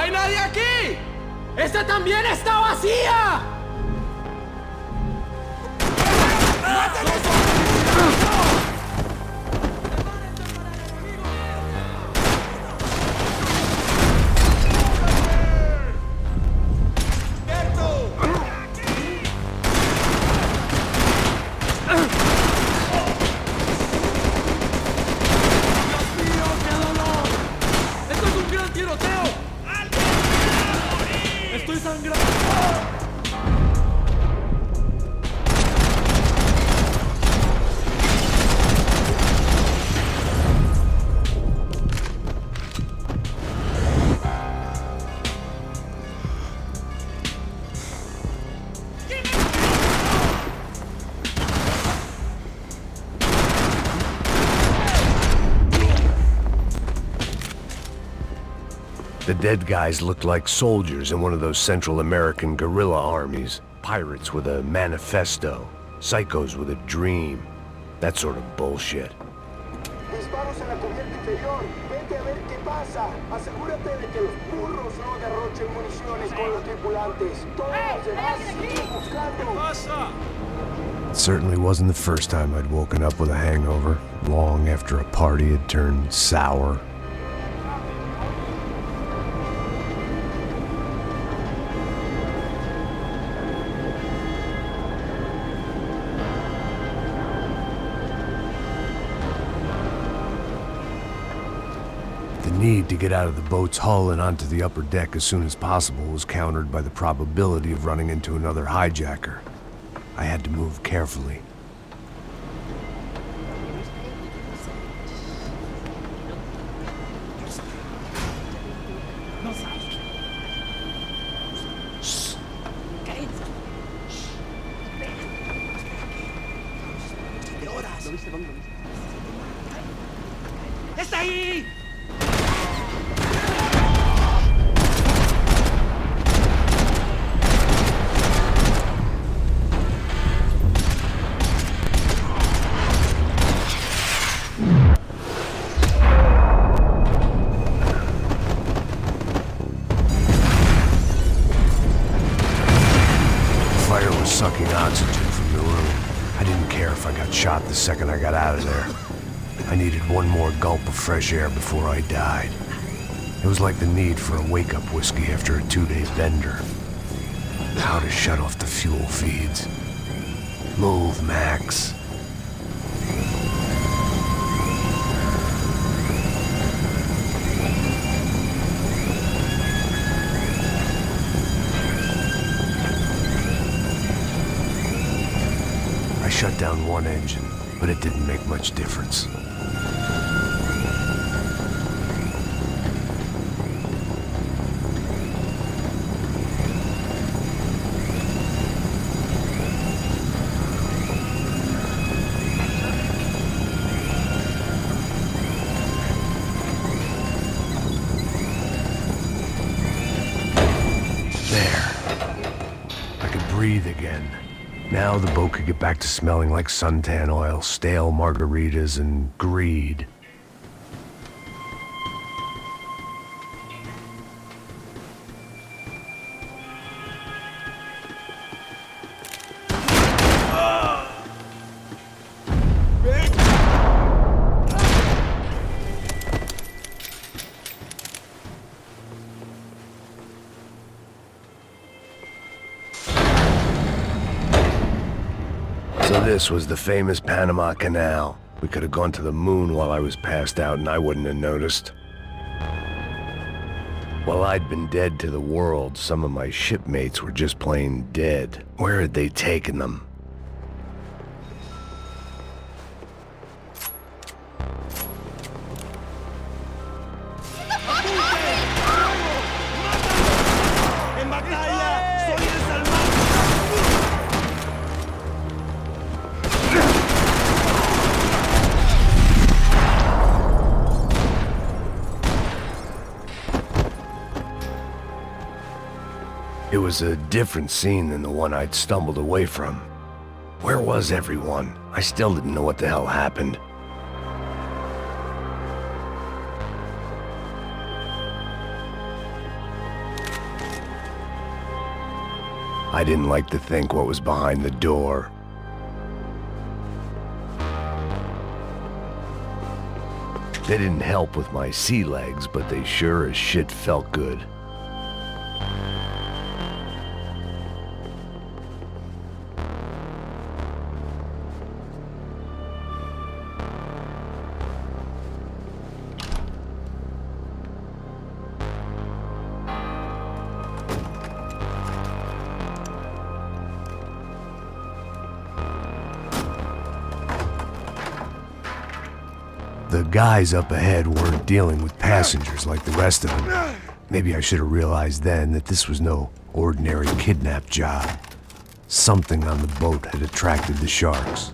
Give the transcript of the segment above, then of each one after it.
hay nadie aquí! ¡Esta también está vacía! The dead guys looked like soldiers in one of those Central American guerrilla armies. Pirates with a manifesto. Psychos with a dream. That sort of bullshit. Disparos en la cubierta inferior. Vete a ver qué pasa. Asegúrate de que los burros no derrochen municiones con los tripulantes. Todos los demás siguen buscando. It certainly wasn't the first time I'd woken up with a hangover, long after a party had turned sour. The need to get out of the boat's hull and onto the upper deck as soon as possible was countered by the probability of running into another hijacker. I had to move carefully. ¡Está ahí! Fire was sucking oxygen from the room. I didn't care if I got shot the second I got out of there. I needed one more gulp of fresh air before I died. It was like the need for a wake-up whiskey after a 2-day bender. How to shut off the fuel feeds. Move, Max. I shut down one engine, but it didn't make much difference. Breathe again. Now the boat could get back to smelling like suntan oil, stale margaritas, and greed. So this was the famous Panama Canal. We could have gone to the moon while I was passed out and I wouldn't have noticed. While I'd been dead to the world, some of my shipmates were just plain dead. Where had they taken them? It was a different scene than the one I'd stumbled away from. Where was everyone? I still didn't know what the hell happened. I didn't like to think what was behind the door. They didn't help with my sea legs, but they sure as shit felt good. The guys up ahead weren't dealing with passengers like the rest of them. Maybe I should have realized then that this was no ordinary kidnap job. Something on the boat had attracted the sharks.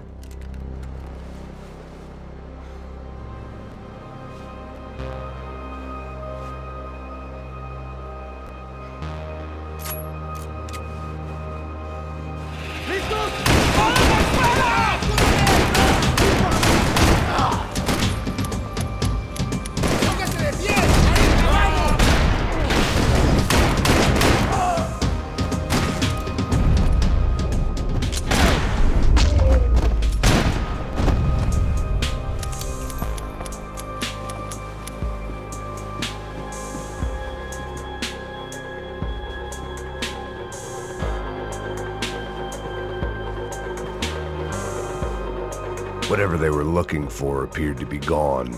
Whatever they were looking for appeared to be gone.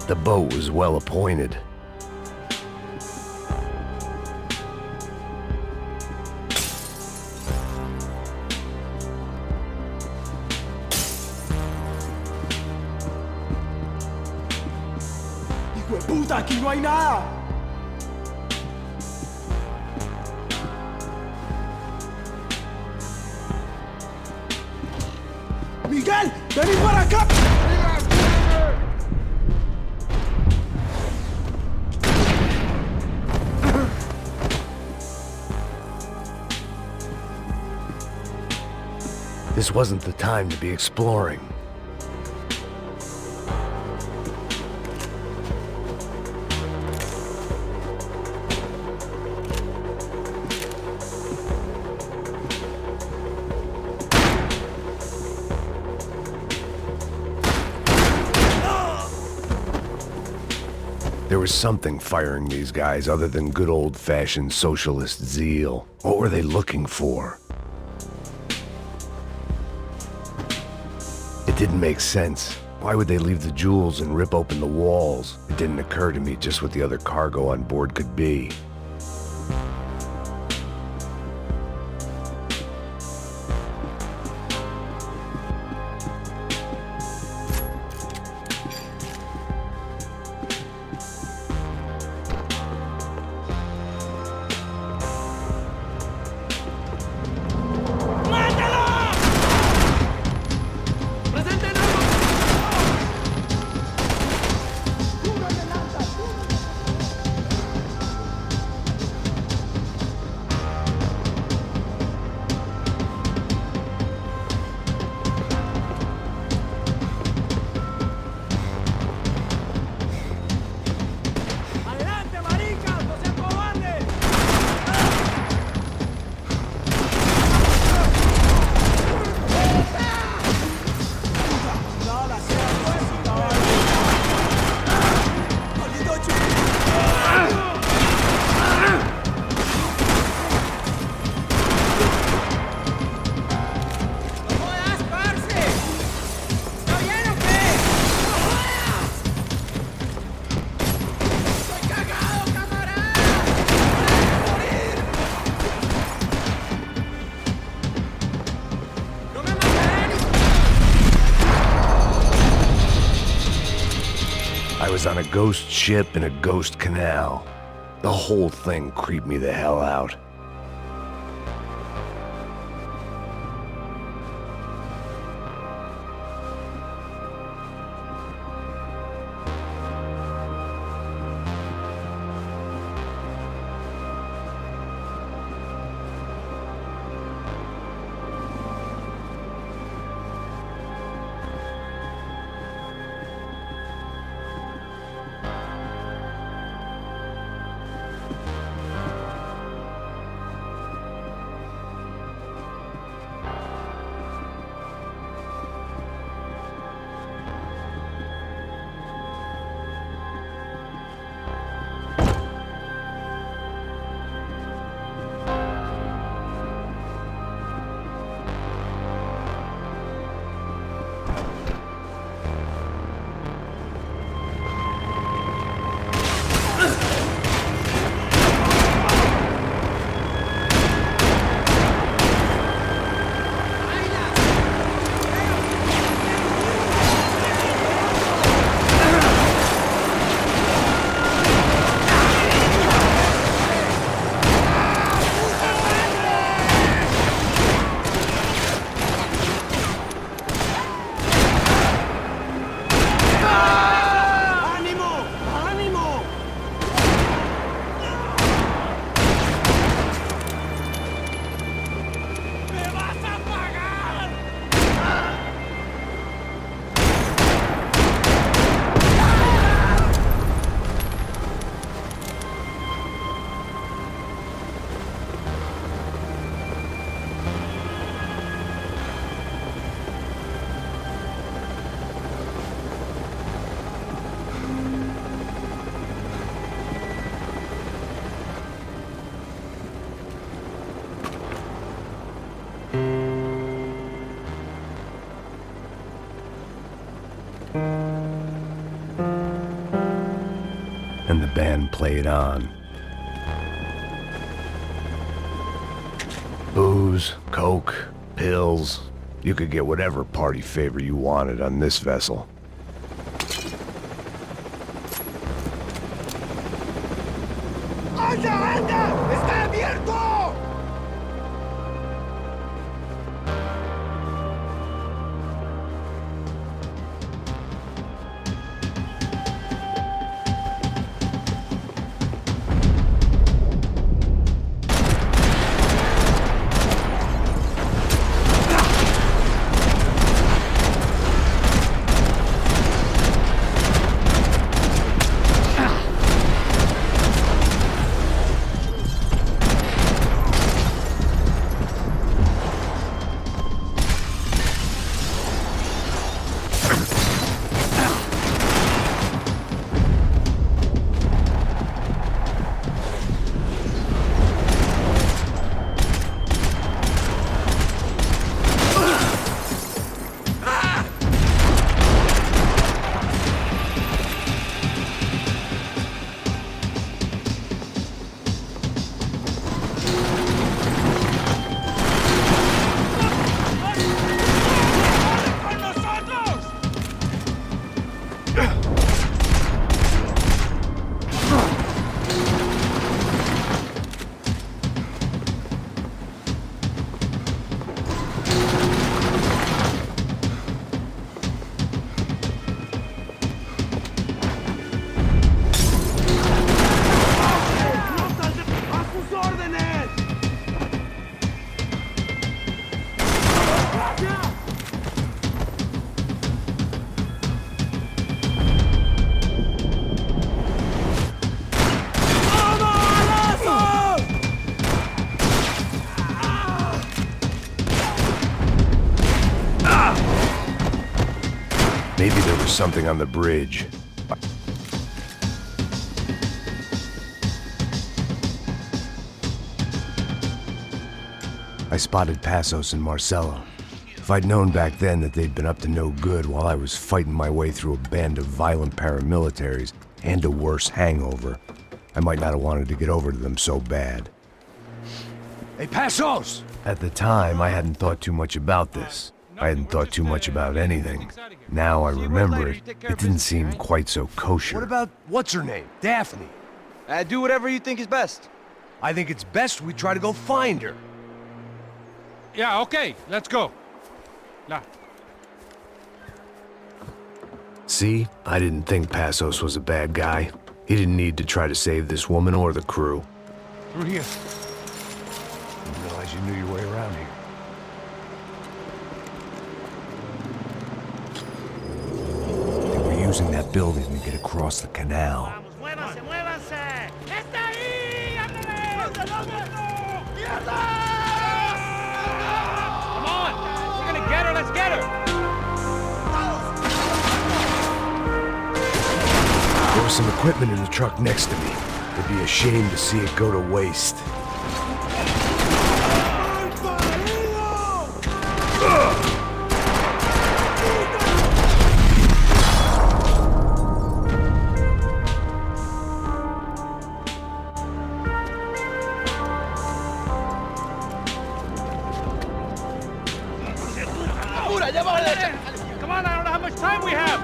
The boat was well appointed. ¡Hijo de puta! ¡Aquí no hay nada! ¡Miguel! ¡Vení para acá! This wasn't the time to be exploring. There was something firing these guys other than good old-fashioned socialist zeal. What were they looking for? It didn't make sense. Why would they leave the jewels and rip open the walls? It didn't occur to me just what the other cargo on board could be. was on a ghost ship in a ghost canal. The whole thing creeped me the hell out. And the band played on. Booze, coke, pills. You could get whatever party favor you wanted on this vessel. ¡Anda, anda! ¡Está abierto! Maybe there was something on the bridge. I spotted Passos and Marcelo. If I'd known back then that they'd been up to no good while I was fighting my way through a band of violent paramilitaries and a worse hangover, I might not have wanted to get over to them so bad. Hey, Passos! At the time, I hadn't thought too much about this. I hadn't thought too much about anything. Now I remember it, it didn't seem quite so kosher. What about what's-her-name? Daphne? Do whatever you think is best. I think it's best we try to go find her. Yeah, okay, let's go. Nah. See? I didn't think Passos was a bad guy. He didn't need to try to save this woman or the crew. Through here. Didn't realize you knew your way around here. They were using that building to get across the canal. ¡Muévanse, muévanse! ¡Está ahí! ¡Ándale! ¡Mierda! Come on! We're gonna get her, let's get her! There was some equipment in the truck next to me. It'd be a shame to see it go to waste. Come on, I don't know how much time we have!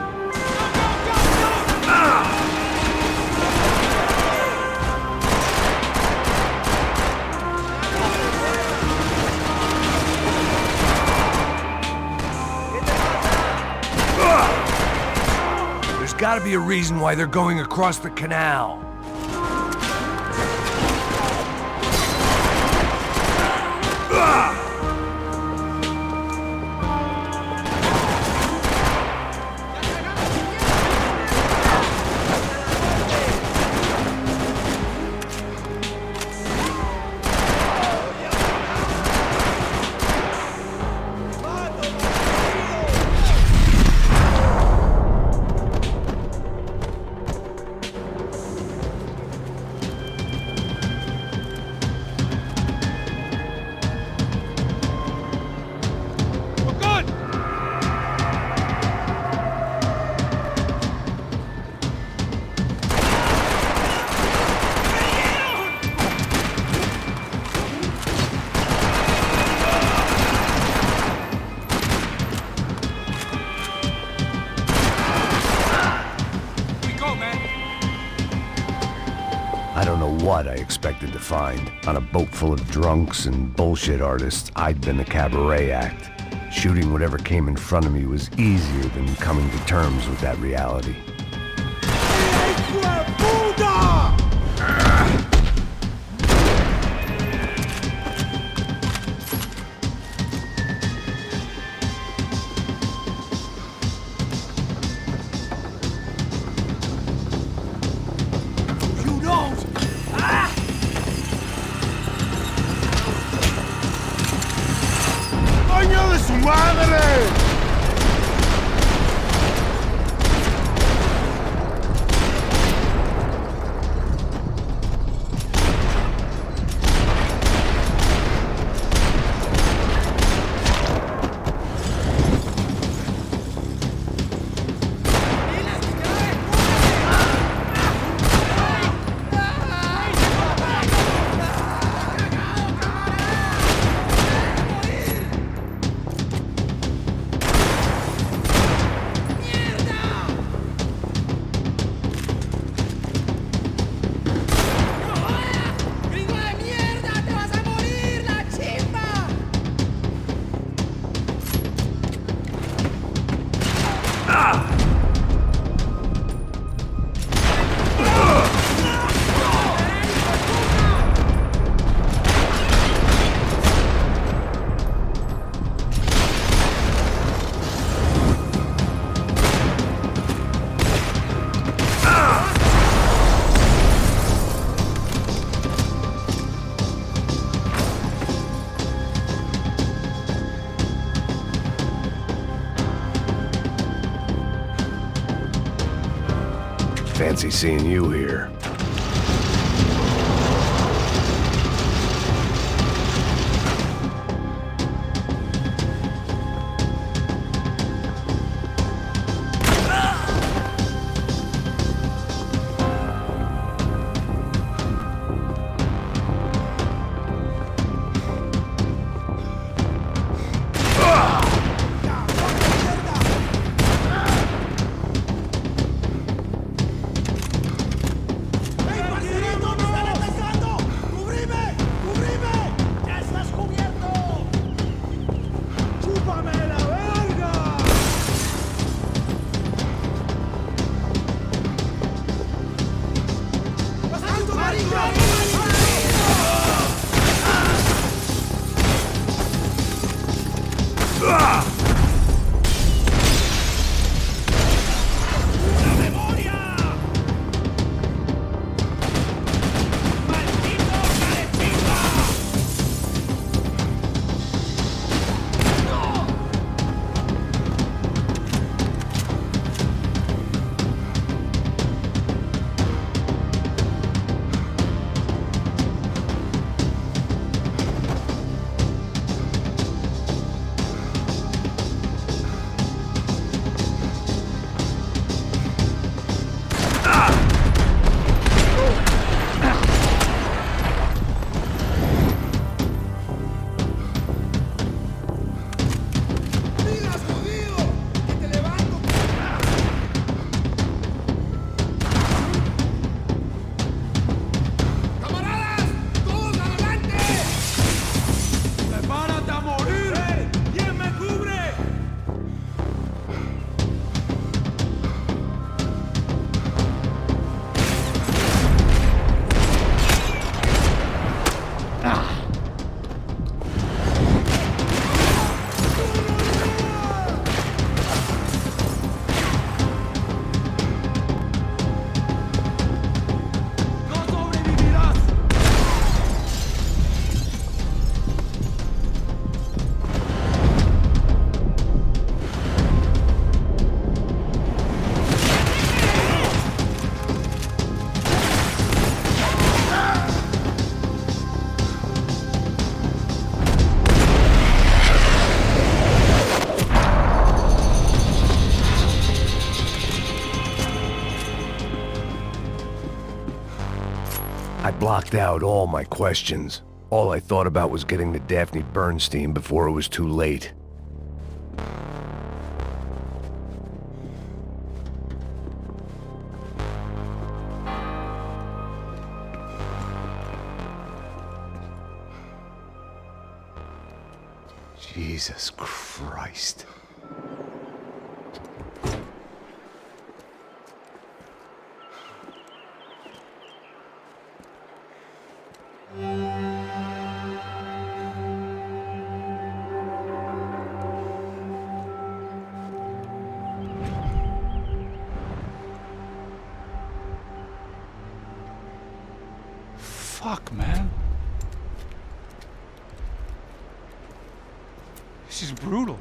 There's gotta be a reason why they're going across the canal. I don't know what I expected to find. On a boat full of drunks and bullshit artists, I'd been a cabaret act. Shooting whatever came in front of me was easier than coming to terms with that reality. ¡Coño de su madre! Fancy seeing you here. blocked out all my questions. All I thought about was getting to Daphne Bernstein before it was too late. Jesus Christ. Fuck, man. This is brutal.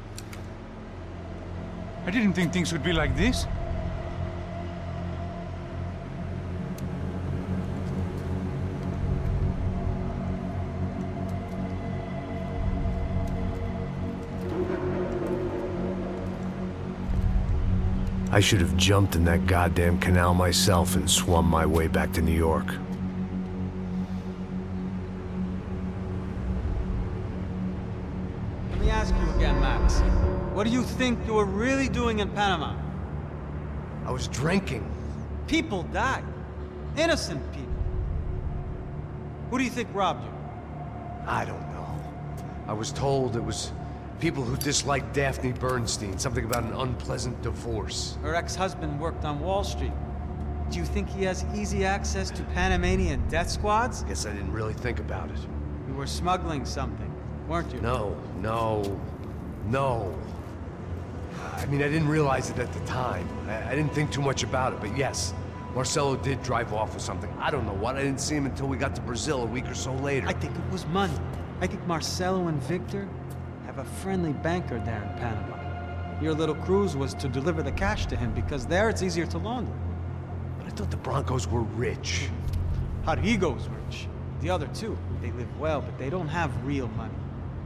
I didn't think things would be like this. I should have jumped in that goddamn canal myself and swum my way back to New York. Let me ask you again, Max. What do you think you were really doing in Panama? I was drinking. People died. Innocent people. Who do you think robbed you? I don't know. I was told it was people who disliked Daphne Bernstein, something about an unpleasant divorce. Her ex-husband worked on Wall Street. Do you think he has easy access to Panamanian death squads? Guess I didn't really think about it. You were smuggling something, weren't you? No. I mean, I didn't realize it at the time. I didn't think too much about it, but yes, Marcelo did drive off with something. I don't know what. I didn't see him until we got to Brazil a week or so later. I think it was money. I think Marcelo and Victor have a friendly banker there in Panama. Your little cruise was to deliver the cash to him because there it's easier to launder. But I thought the Broncos were rich. Rodrigo's rich. The other two, they live well, but they don't have real money.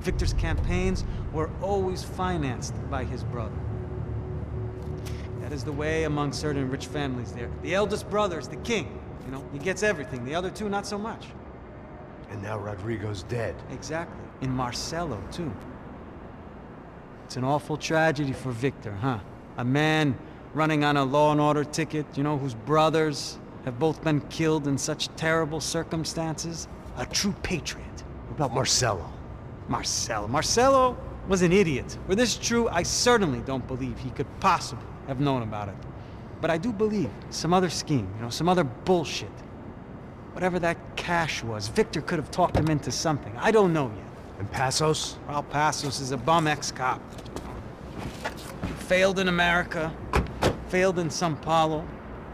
Victor's campaigns were always financed by his brother. That is the way among certain rich families there. The eldest brother is the king. You know, he gets everything. The other two, not so much. And now Rodrigo's dead. Exactly. And Marcelo, too. It's an awful tragedy for Victor, huh? A man running on a law and order ticket, you know, whose brothers have both been killed in such terrible circumstances. A true patriot. What about Marcelo? Marcelo was an idiot. Were this true, I certainly don't believe he could possibly have known about it. But I do believe some other scheme, you know, some other bullshit. Whatever that cash was, Victor could have talked him into something. I don't know yet. And Passos? Raul Passos is a bum ex-cop. Failed in America, failed in Sao Paulo.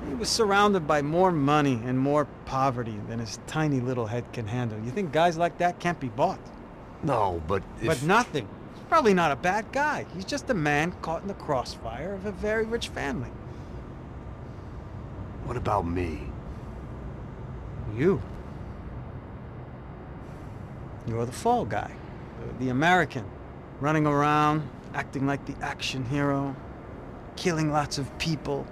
He was surrounded by more money and more poverty than his tiny little head can handle. You think guys like that can't be bought? No, but if... But nothing. He's probably not a bad guy. He's just a man caught in the crossfire of a very rich family. What about me? You. You're the fall guy. The American. Running around, acting like the action hero. Killing lots of people.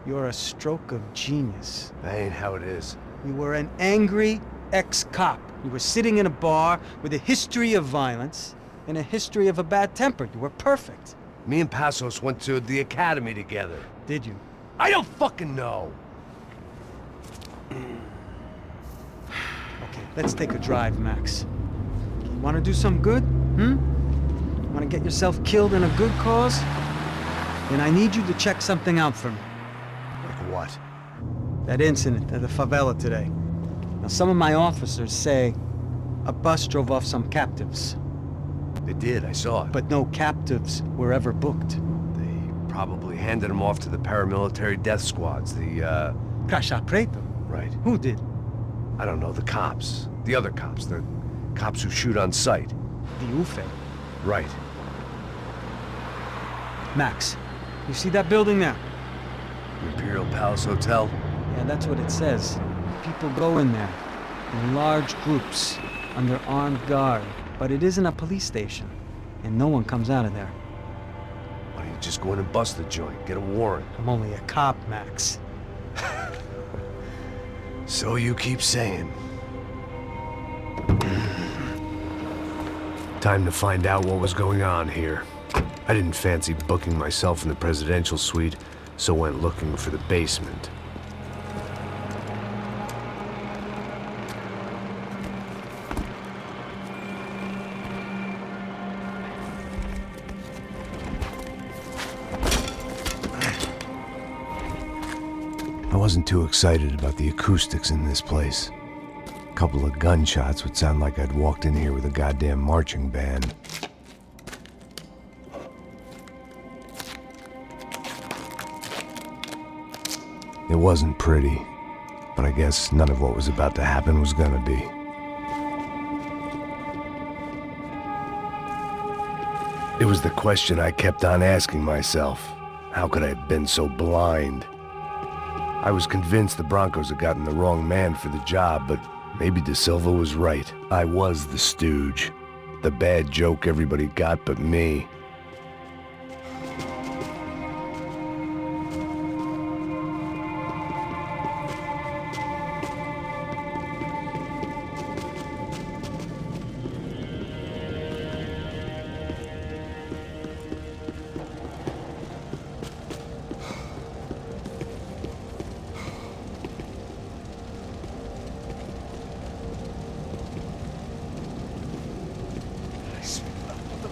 You're a stroke of genius. That ain't how it is. You were an angry ex-cop. You were sitting in a bar with a history of violence and a history of a bad temper. You were perfect. Me and Passos went to the academy together. Did you? I don't fucking know. Okay, let's take a drive, Max. You want to do some good? Want to get yourself killed in a good cause? Then I need you to check something out for me. Like what? That incident at the favela today. Now, some of my officers say a bus drove off some captives. They did, I saw it. But no captives were ever booked. They probably handed them off to the paramilitary death squads, the, Caixa Preto? Right. Who did? I don't know, the cops. The other cops, the cops who shoot on sight. The UFE. Right. Max, you see that building there? Imperial Palace Hotel? Yeah, that's what it says. People go in there, in large groups, under armed guard. But it isn't a police station, and no one comes out of there. Why don't you just go in and bust the joint, get a warrant? I'm only a cop, Max. So you keep saying. Time to find out what was going on here. I didn't fancy booking myself in the presidential suite, so went looking for the basement. I wasn't too excited about the acoustics in this place. A couple of gunshots would sound like I'd walked in here with a goddamn marching band. It wasn't pretty, but I guess none of what was about to happen was gonna be. It was the question I kept on asking myself. How could I have been so blind? I was convinced the Broncos had gotten the wrong man for the job, but maybe De Silva was right. I was the stooge. The bad joke everybody got but me.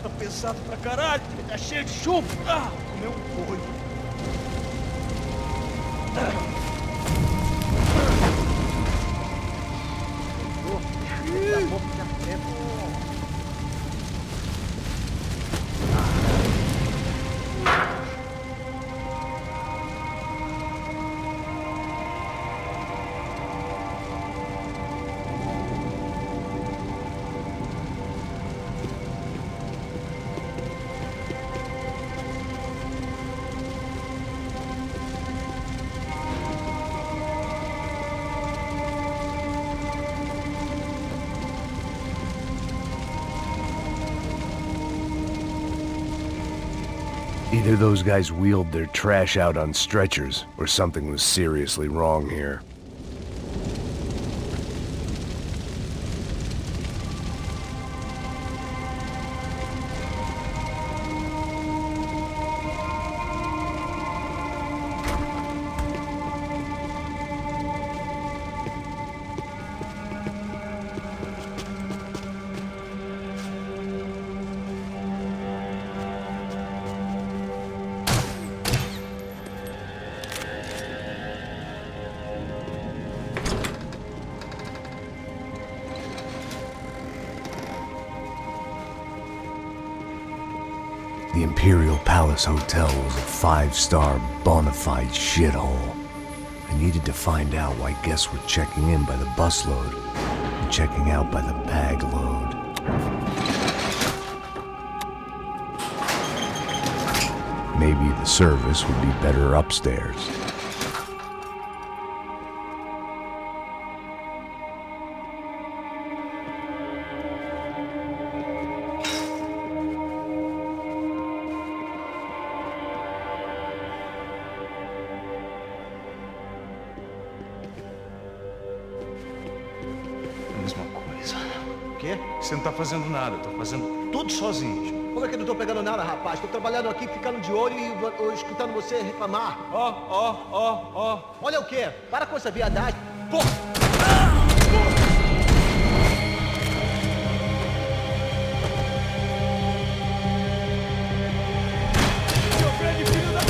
Tá pesado pra caralho, tá cheio de chumbo. Ah, comeu um boi. Either those guys wheeled their trash out on stretchers, or something was seriously wrong here. The Imperial Palace Hotel was a five-star, bona fide shithole. I needed to find out why guests were checking in by the busload and checking out by the bag load. Maybe the service would be better upstairs. Mesma coisa. O quê? Você não tá fazendo nada, tá fazendo tudo sozinho. Como é que eu não tô pegando nada, rapaz? Tô trabalhando aqui, ficando de olho e escutando você reclamar. Ó. Olha o quê? Para com essa viadagem. Pô! Seu grande filho da...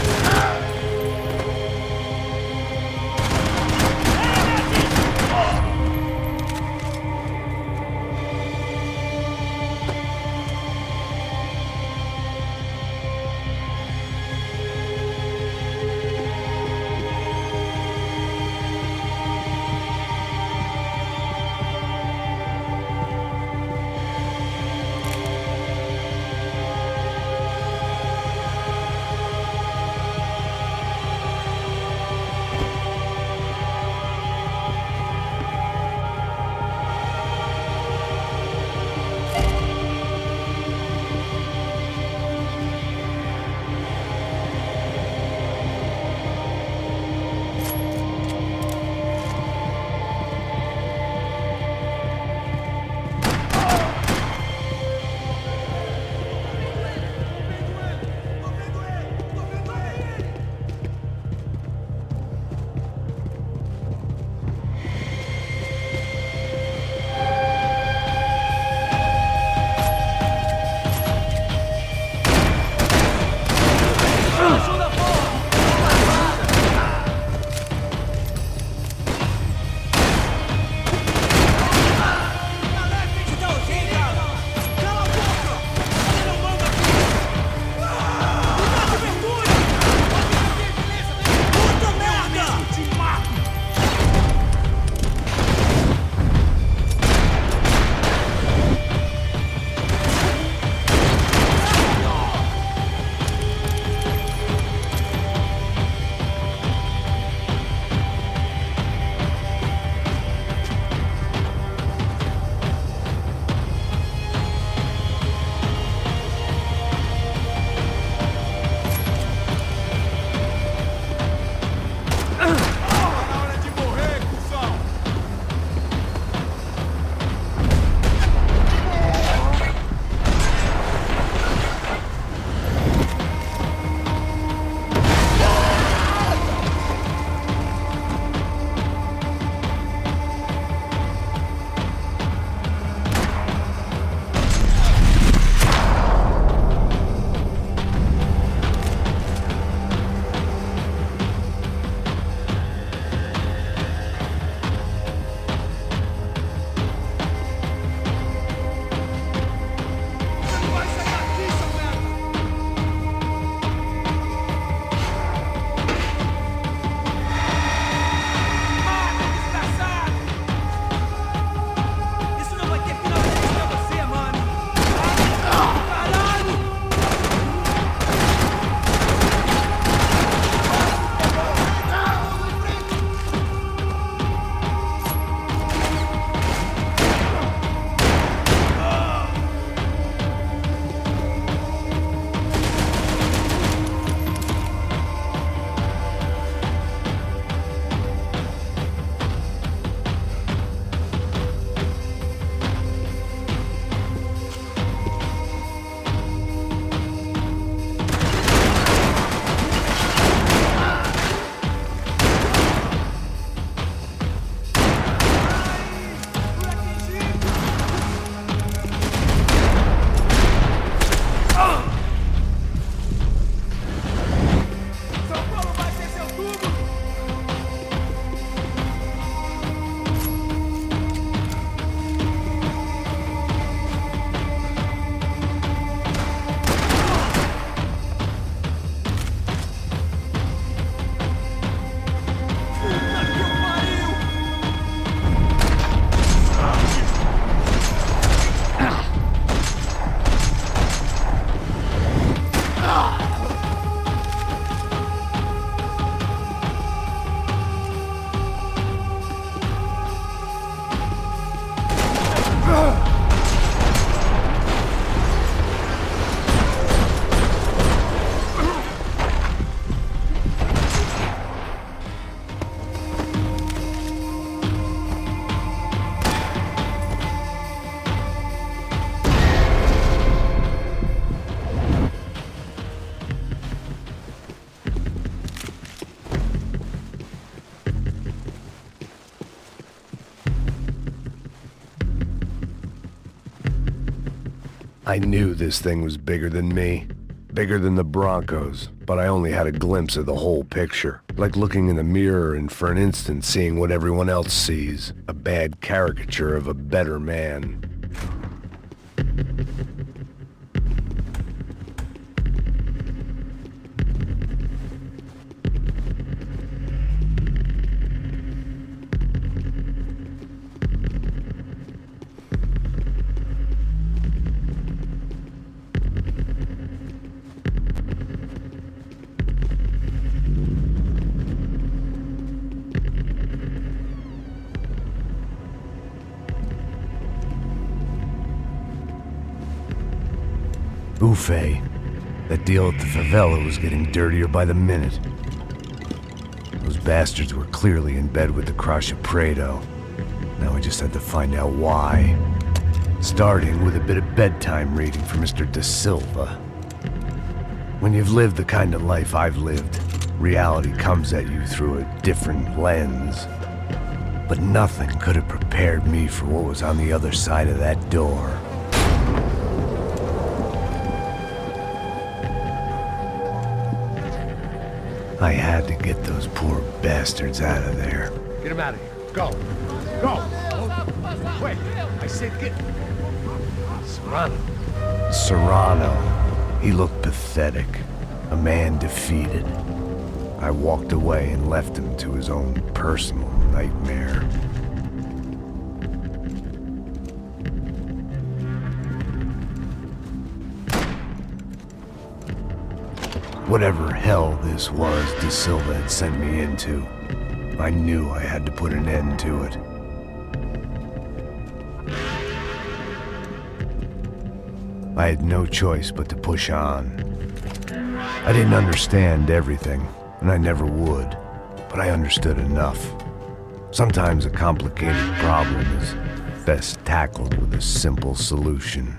I knew this thing was bigger than me. Bigger than the Broncos, but I only had a glimpse of the whole picture. Like looking in the mirror and for an instant seeing what everyone else sees. A bad caricature of a better man. Buffet. That deal at the favela was getting dirtier by the minute. Those bastards were clearly in bed with the Crusher Prado. Now I just had to find out why. Starting with a bit of bedtime reading for Mr. Da Silva. When you've lived the kind of life I've lived, reality comes at you through a different lens. But nothing could have prepared me for what was on the other side of that door. I had to get those poor bastards out of there. Get him out of here. Go. Go. Quick. I said get... Serrano. Serrano. He looked pathetic. A man defeated. I walked away and left him to his own personal nightmare. Whatever hell this was Da Silva had sent me into, I knew I had to put an end to it. I had no choice but to push on. I didn't understand everything, and I never would, but I understood enough. Sometimes a complicated problem is best tackled with a simple solution.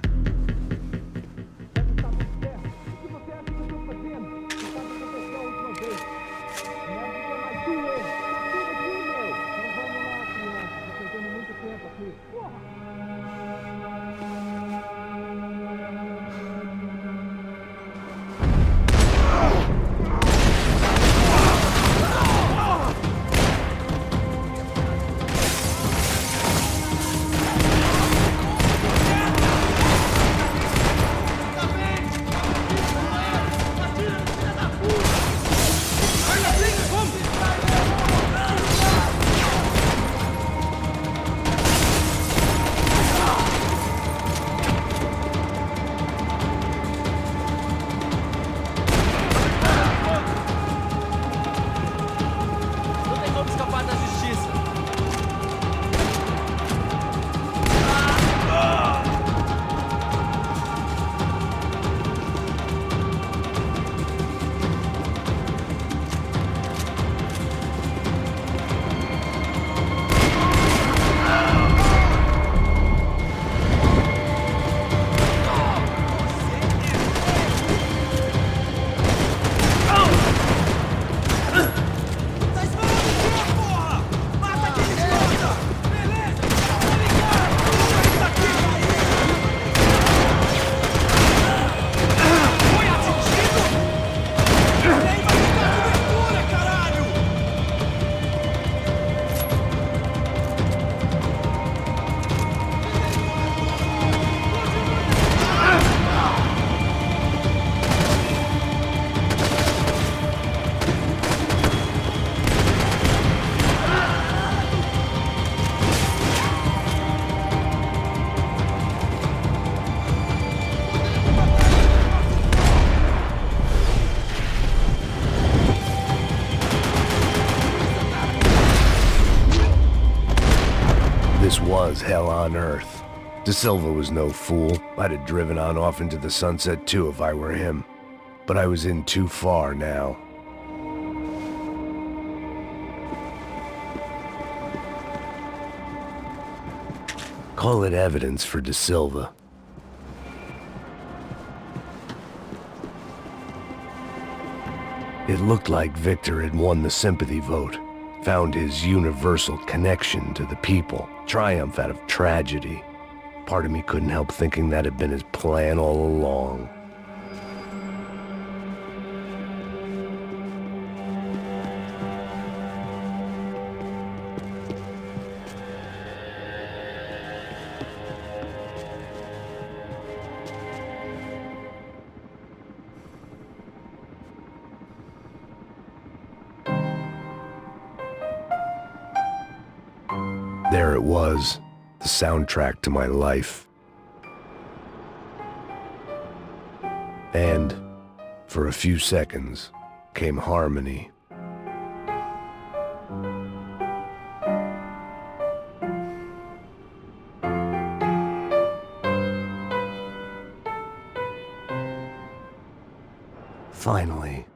This was hell on earth. Da Silva was no fool. I'd have driven on off into the sunset too if I were him. But I was in too far now. Call it evidence for Da Silva. It looked like Victor had won the sympathy vote, found his universal connection to the people, triumph out of tragedy. Part of me couldn't help thinking that had been his plan all along. There it was, the soundtrack to my life. And, for a few seconds, came harmony. Finally.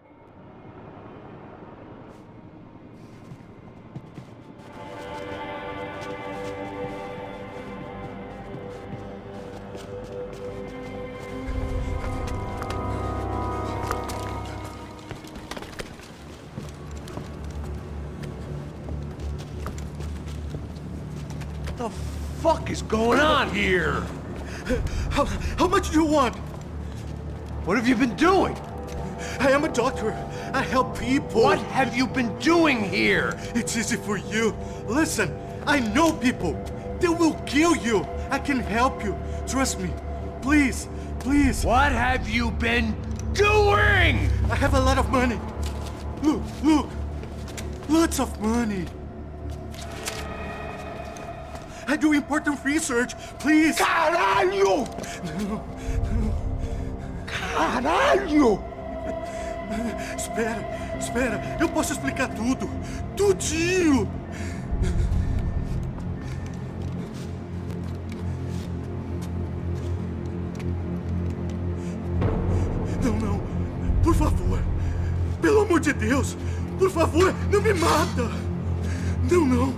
What the fuck is going on here? How much do you want? What have you been doing? I am a doctor. I help people. What have you been doing here? It's easy for you. Listen, I know people. They will kill you. I can help you. Trust me. Please, please. What have you been doing? I have a lot of money. Look, look. Lots of money. I do important research. Please. Caralho! Caralho! Espera, espera. Eu posso explicar tudo. Tudinho. Não, não. Por favor. Pelo amor de Deus. Por favor, não me mata. Não, não.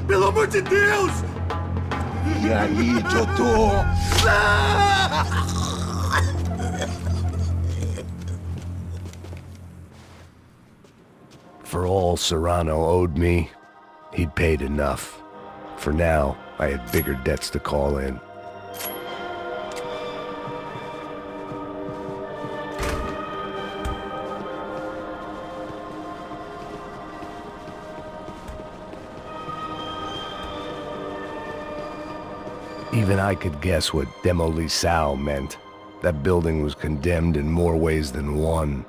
Pelo amor de Deus. E aí, doutor? For all Serrano owed me, he'd paid enough. For now, I had bigger debts to call in. Even I could guess what demolição meant. That building was condemned in more ways than one.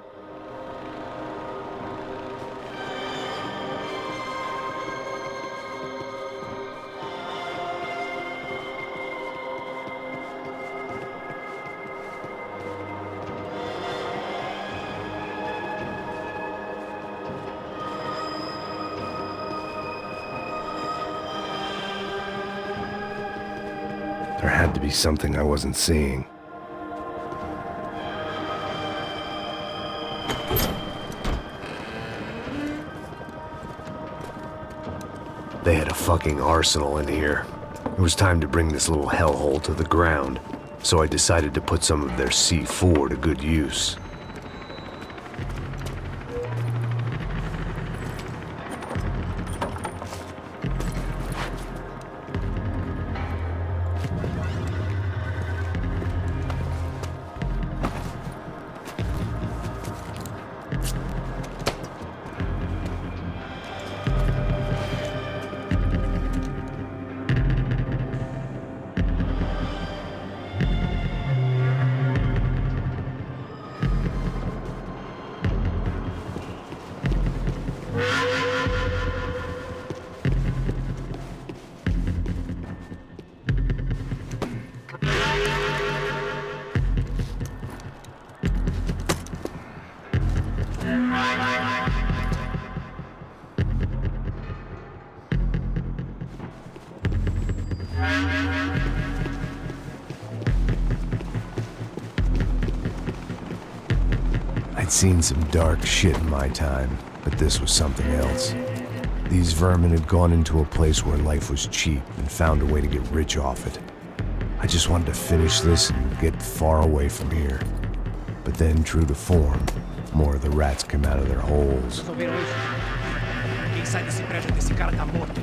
There had to be something I wasn't seeing. They had a fucking arsenal in here. It was time to bring this little hellhole to the ground, so I decided to put some of their C4 to good use. I'd seen some dark shit in my time, but this was something else. These vermin had gone into a place where life was cheap and found a way to get rich off it. I just wanted to finish this and get far away from here. But then, true to form, more of the rats come out of their holes. Quem sai desse prédio desse cara tá morto.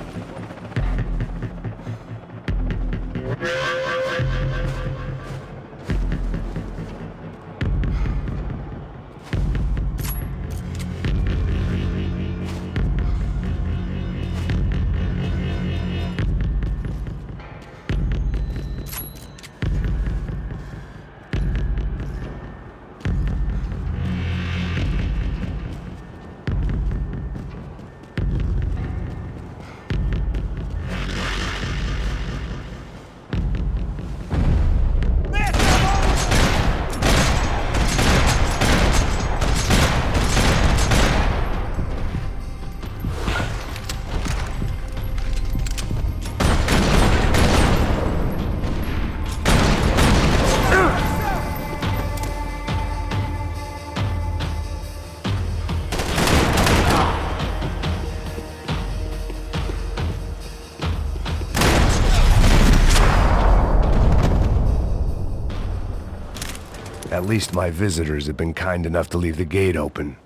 At least my visitors have been kind enough to leave the gate open.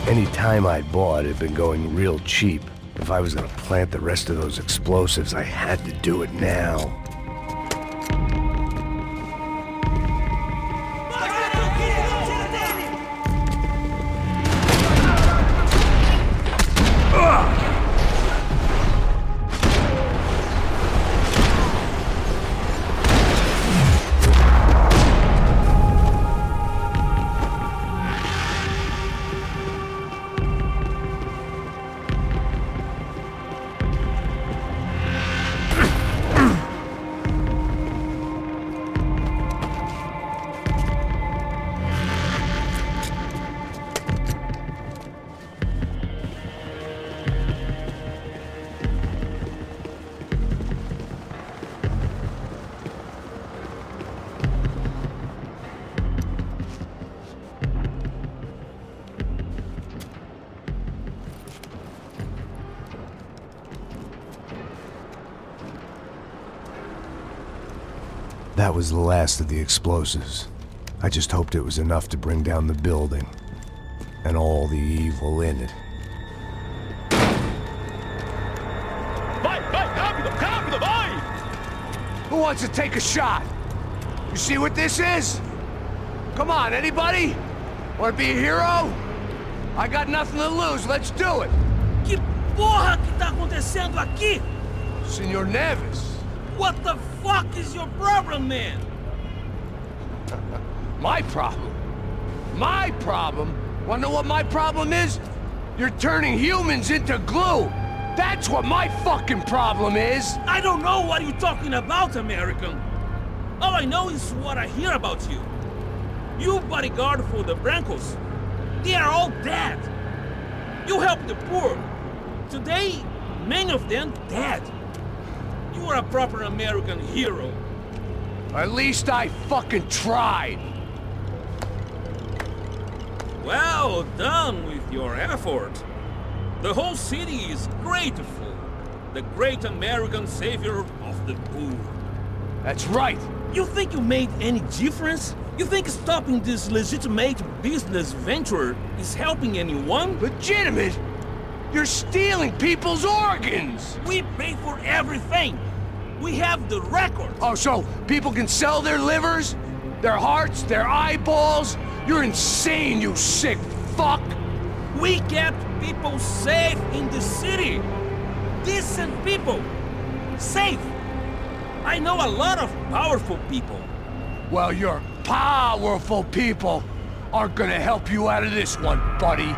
Any time I'd bought had been going real cheap. If I was gonna plant the rest of those explosives, I had to do it now. That was the last of the explosives. I just hoped it was enough to bring down the building and all the evil in it. Who wants to take a shot? You see what this is? Come on, anybody? Want to be a hero? I got nothing to lose, let's do it! Que porra que tá acontecendo aqui? Senor Nevis. What the fuck is your problem, man? My problem? My problem? Wanna know what my problem is? You're turning humans into glue! That's what my fucking problem is! I don't know what you're talking about, American. All I know is what I hear about you. You bodyguard for the Brancos. They are all dead. You help the poor. Today, many of them dead. You are a proper American hero. At least I fucking tried. Well done with your effort. The whole city is grateful. The great American savior of the poor. That's right. You think you made any difference? You think stopping this legitimate business venture is helping anyone? Legitimate? You're stealing people's organs! We pay for everything. We have the record. Oh, so people can sell their livers? Their hearts? Their eyeballs? You're insane, you sick fuck! We kept people safe in the city. Decent people. Safe. I know a lot of powerful people. Well, your powerful people aren't gonna help you out of this one, buddy.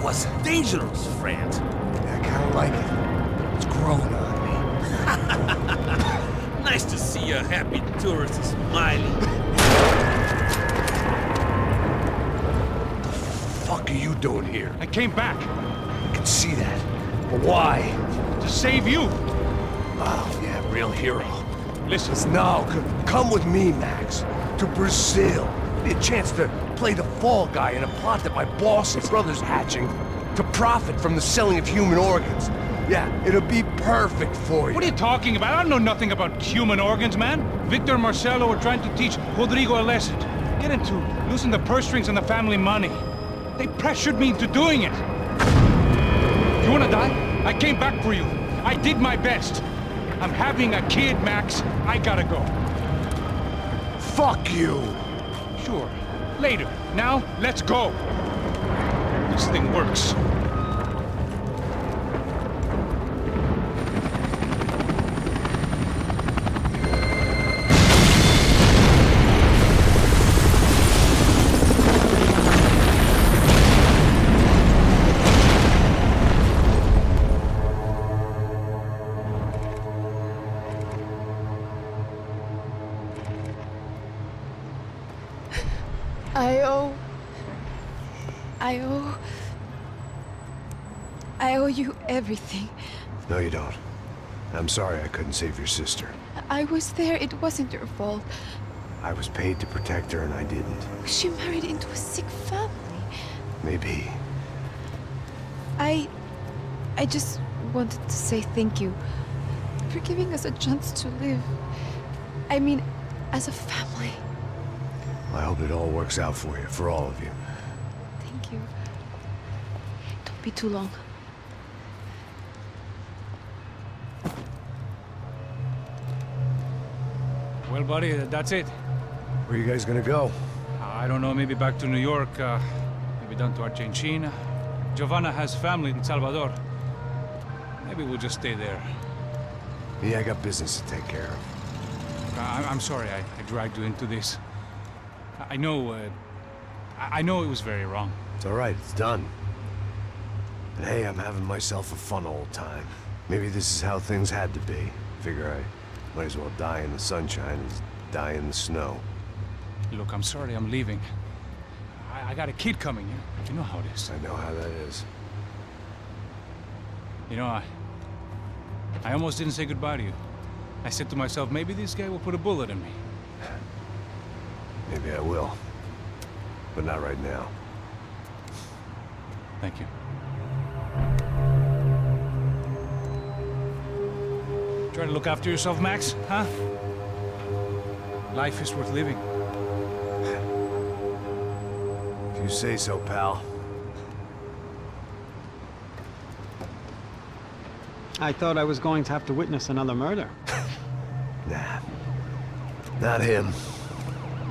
Was dangerous, friend. I kinda like it. It's growing on me. Nice to see a happy tourist smiling. What the fuck are you doing here? I came back I can see that. But why? to save you. Oh, yeah, real hero. Listen, No, come with me, Max. To Brazil. Be a chance to play the fall guy in a plot that my boss and brother's hatching to profit from the selling of human organs. Yeah, it'll be perfect for you. what are you talking about? I don't know nothing about human organs, man. Victor and Marcelo were trying to teach Rodrigo a lesson. Get him to loosen the purse strings on the family money. They pressured me into doing it. You wanna die? I came back for you. I did my best. I'm having a kid, Max. I gotta go. Fuck you! Sure. Later. Now, let's go. This thing works. I owe you everything. No, you don't. I'm sorry I couldn't save your sister. I was there. It wasn't your fault. I was paid to protect her and I didn't. She married into a sick family. Maybe. I just wanted to say thank you for giving us a chance to live. I mean, as a family. I hope it all works out for you, for all of you. Thank you. Don't be too long. Well, buddy, that's it. Where you guys gonna go? I don't know, maybe back to New York, maybe down to Argentina. Giovanna has family in Salvador. Maybe we'll just stay there. Yeah, I got business to take care of. I'm sorry I dragged you into this. I know it was very wrong. It's all right, it's done. And hey, I'm having myself a fun old time. Maybe this is how things had to be. Figure I might as well die in the sunshine as die in the snow. Look, I'm sorry I'm leaving. I got a kid coming, you know how it is. I know how that is. You know, I almost didn't say goodbye to you. I said to myself, maybe this guy will put a bullet in me. Maybe I will. But not right now. Thank you. Try to look after yourself, Max, huh? Life is worth living. If you say so, pal. I thought I was going to have to witness another murder. Nah. Not him.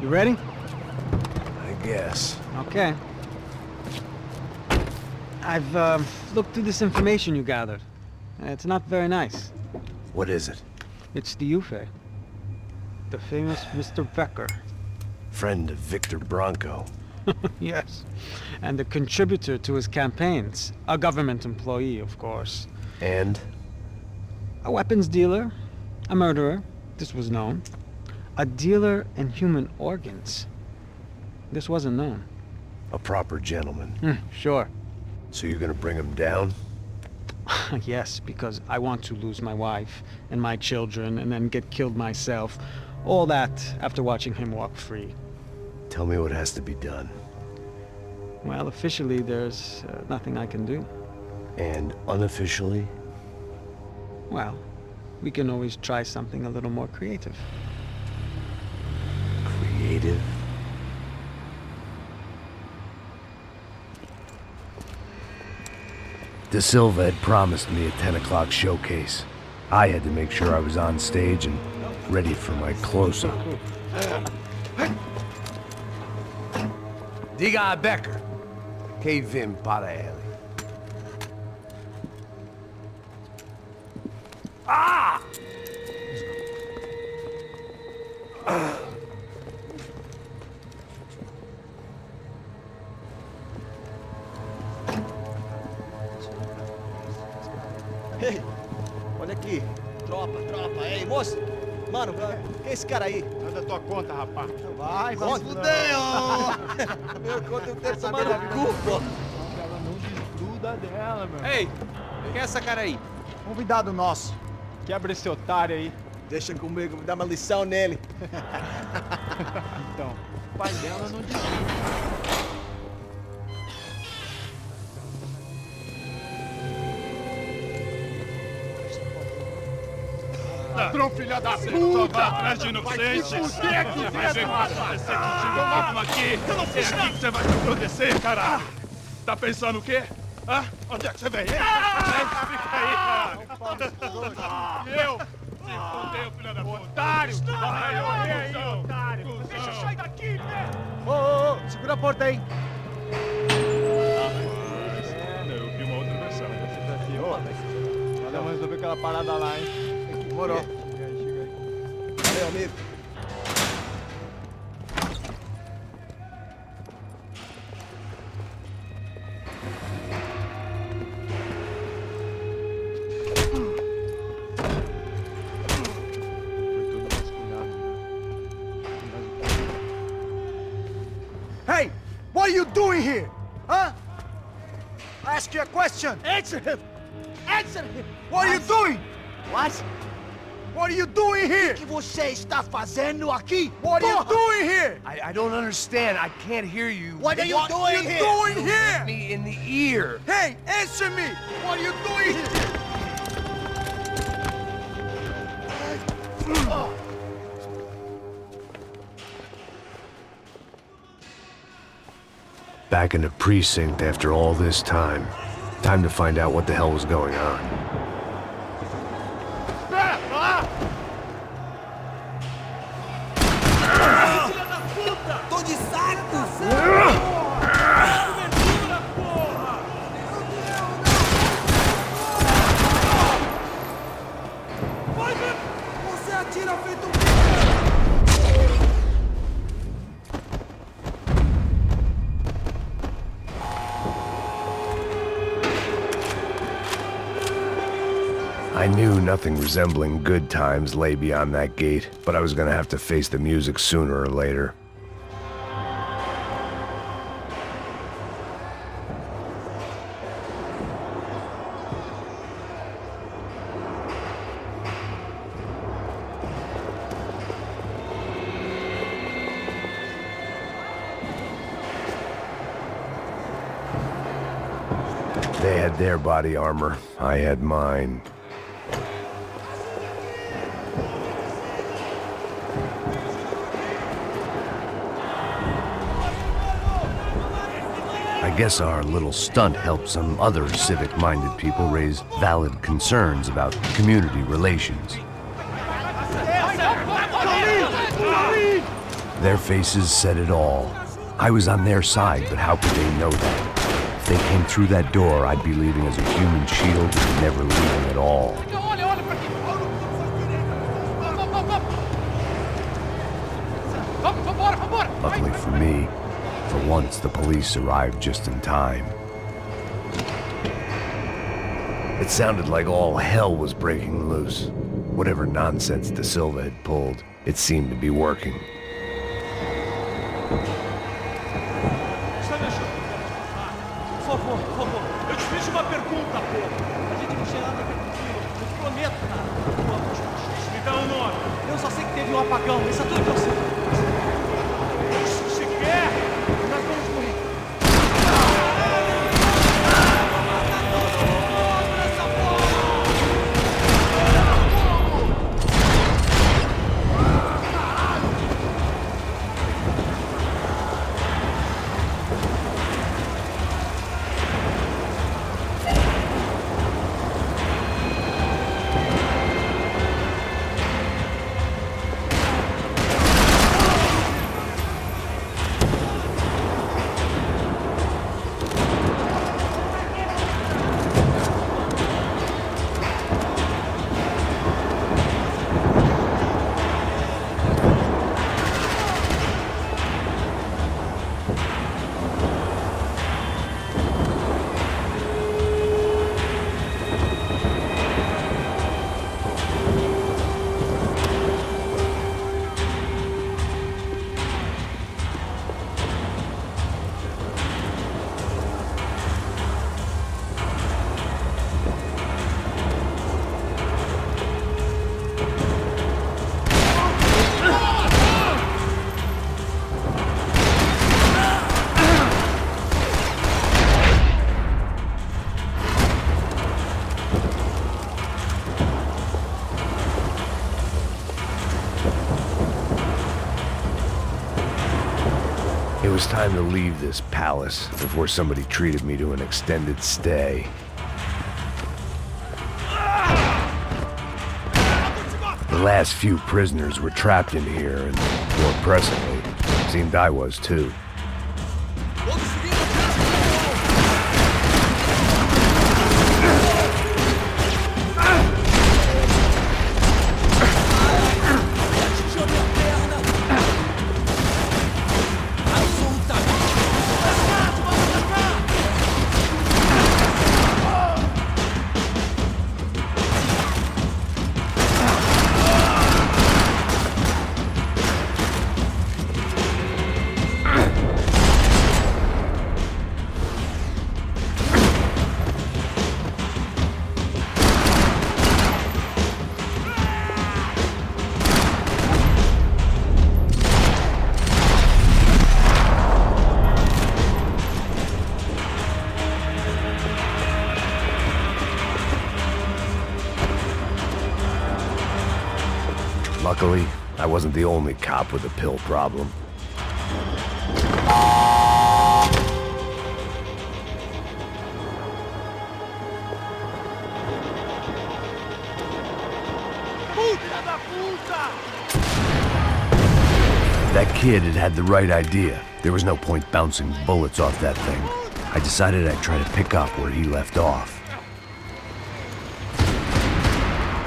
You ready? I guess. Okay. I've looked through this information you gathered. It's not very nice. What is it? It's the Ufe. The famous Mr. Becker. Friend of Victor Bronco. Yes. And a contributor to his campaigns. A government employee, of course. And? A weapons dealer. A murderer. This was known. A dealer in human organs. This wasn't known. A proper gentleman. Sure. So you're gonna bring him down? Yes, because I want to lose my wife and my children and then get killed myself. All that after watching him walk free. Tell me what has to be done. Well, officially, there's nothing I can do. And unofficially? Well, we can always try something a little more creative. Creative? De Silva had promised me a 10 o'clock showcase. I had to make sure I was on stage and ready for my close-up. Diga a Becker. Que vim para ele. Ah! Ei, olha aqui. Tropa, ei, moço. Mano, quem é esse cara aí? Manda tua conta, rapaz. Vai fudeu! Meu conta eu quero tomar no cu, pô. Ela não desgruda dela, meu. Ei, quem é essa cara aí? Convidado nosso. Quebra esse otário aí. Deixa comigo, me dá uma lição nele. Então, o pai dela não desgruda. Ladrão, filha da puta! Vai atrás de inocentes! Vai ver o que vai acontecer contigo mesmo aqui! É aqui que você vai se proteger, caralho! Tá pensando o quê? Hã? Onde é que você vem? Fica aí, caralho! Eu? Se fodeu, filha da puta! Otário! Vai, aí, otário! Deixa eu sair daqui, né? Ô, segura a porta aí. Eu vi uma outra versão. Valeu, mas resolveu aquela parada lá, hein? Demorou. Chega aí. Valeu, amigo. Hey! What are you doing here? Huh? I ask you a question. Answer him! Answer him! What are you doing? What? What are you doing here? O que você está fazendo aqui? What are you doing here? I don't understand. I can't hear you. What are you What are doing you here? doing Hit here? me in the ear. Hey, answer me! What are you doing here? Back in the precinct after all this time. Time to find out what the hell was going on. I knew nothing resembling good times lay beyond that gate, but I was gonna have to face the music sooner or later. They had their body armor, I had mine. I guess our little stunt helped some other civic-minded people raise valid concerns about community relations. Their faces said it all. I was on their side, but how could they know that? If they came through that door, I'd be leaving as a human shield and never leaving at all. Luckily for me, for once the police arrived just in time. It sounded like all hell was breaking loose. Whatever nonsense De Silva had pulled, it seemed to be working. Por favor. Eu te fiz uma pergunta, pô. A gente não tinha nada a ver com aquilo. Eu te prometo, cara. Pô, me dá um nome. Eu só sei que teve um apagão. Isso é tudo que eu sei. Se quer, nós vamos morrer. It was time to leave this palace before somebody treated me to an extended stay. The last few prisoners were trapped in here, and more pressingly, it seemed I was too. Luckily, I wasn't the only cop with a pill problem. That kid had the right idea. There was no point bouncing bullets off that thing. I decided I'd try to pick up where he left off.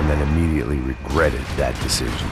And then immediately regretted that decision.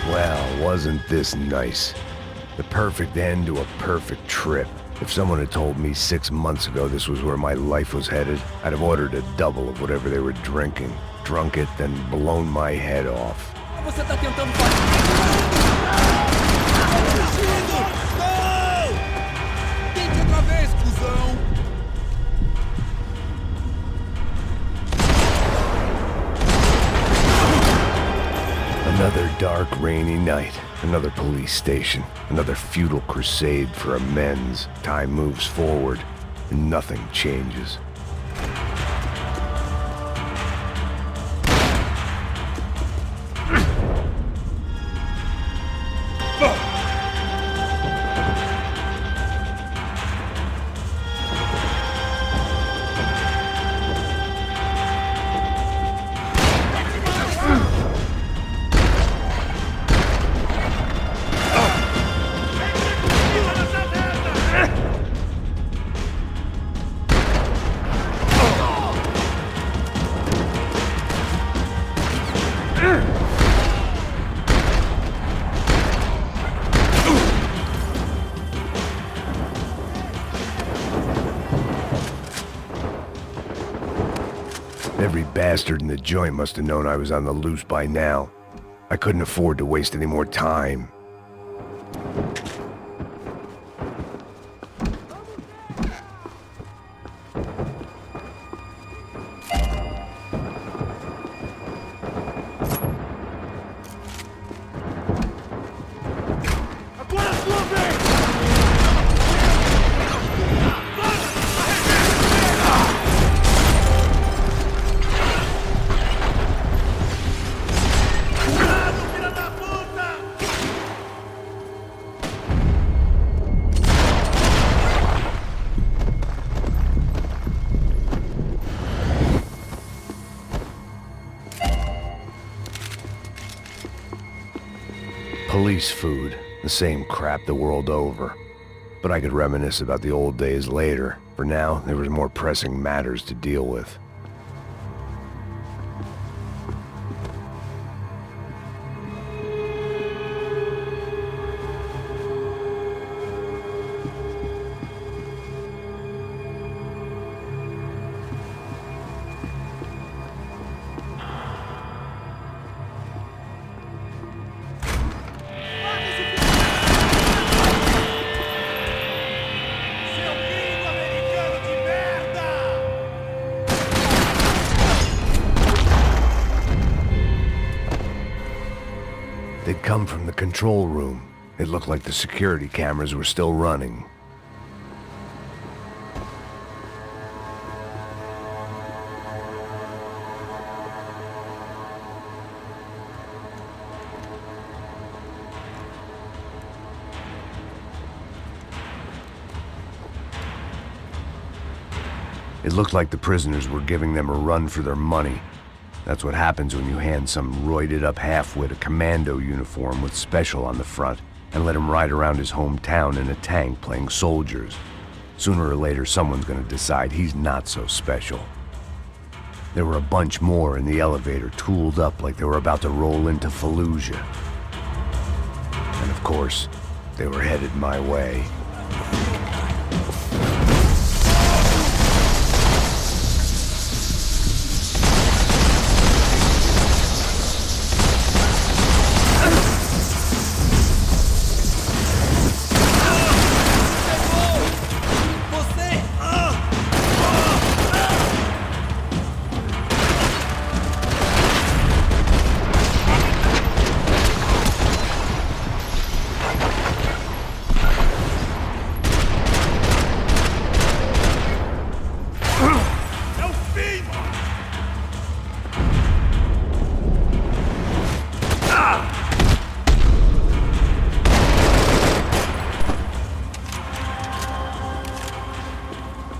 Well, wasn't this nice? The perfect end to a perfect trip. If someone had told me 6 months ago this was where my life was headed, I'd have ordered a double of whatever they were drinking, drunk it, then blown my head off. Você tá tentando fazer... Não! Tente outra vez, cuzão! Another dark, rainy night. Another police station. Another futile crusade for amends. Time moves forward, and nothing changes. Every bastard in the joint must have known I was on the loose by now. I couldn't afford to waste any more time. Police food, the same crap the world over. But I could reminisce about the old days later. For now, there was more pressing matters to deal with. They'd come from the control room. It looked like the security cameras were still running. It looked like the prisoners were giving them a run for their money. That's what happens when you hand some roided-up halfwit a commando uniform with special on the front and let him ride around his hometown in a tank playing soldiers. Sooner or later, someone's gonna decide he's not so special. There were a bunch more in the elevator, tooled up like they were about to roll into Fallujah. And of course, they were headed my way.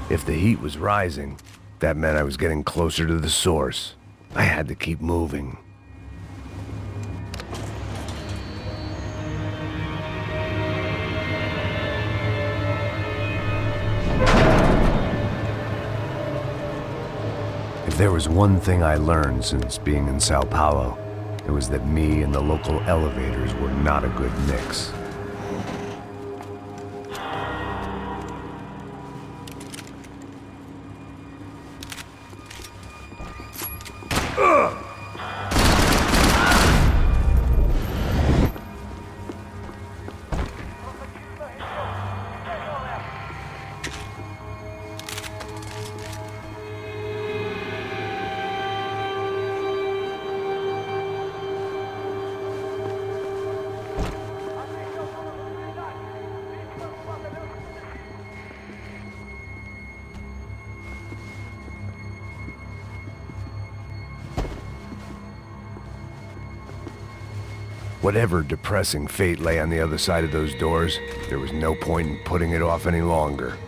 If the heat was rising, that meant I was getting closer to the source. I had to keep moving. If there was one thing I learned since being in Sao Paulo, it was that me and the local elevators were not a good mix. Whatever depressing fate lay on the other side of those doors, there was no point in putting it off any longer.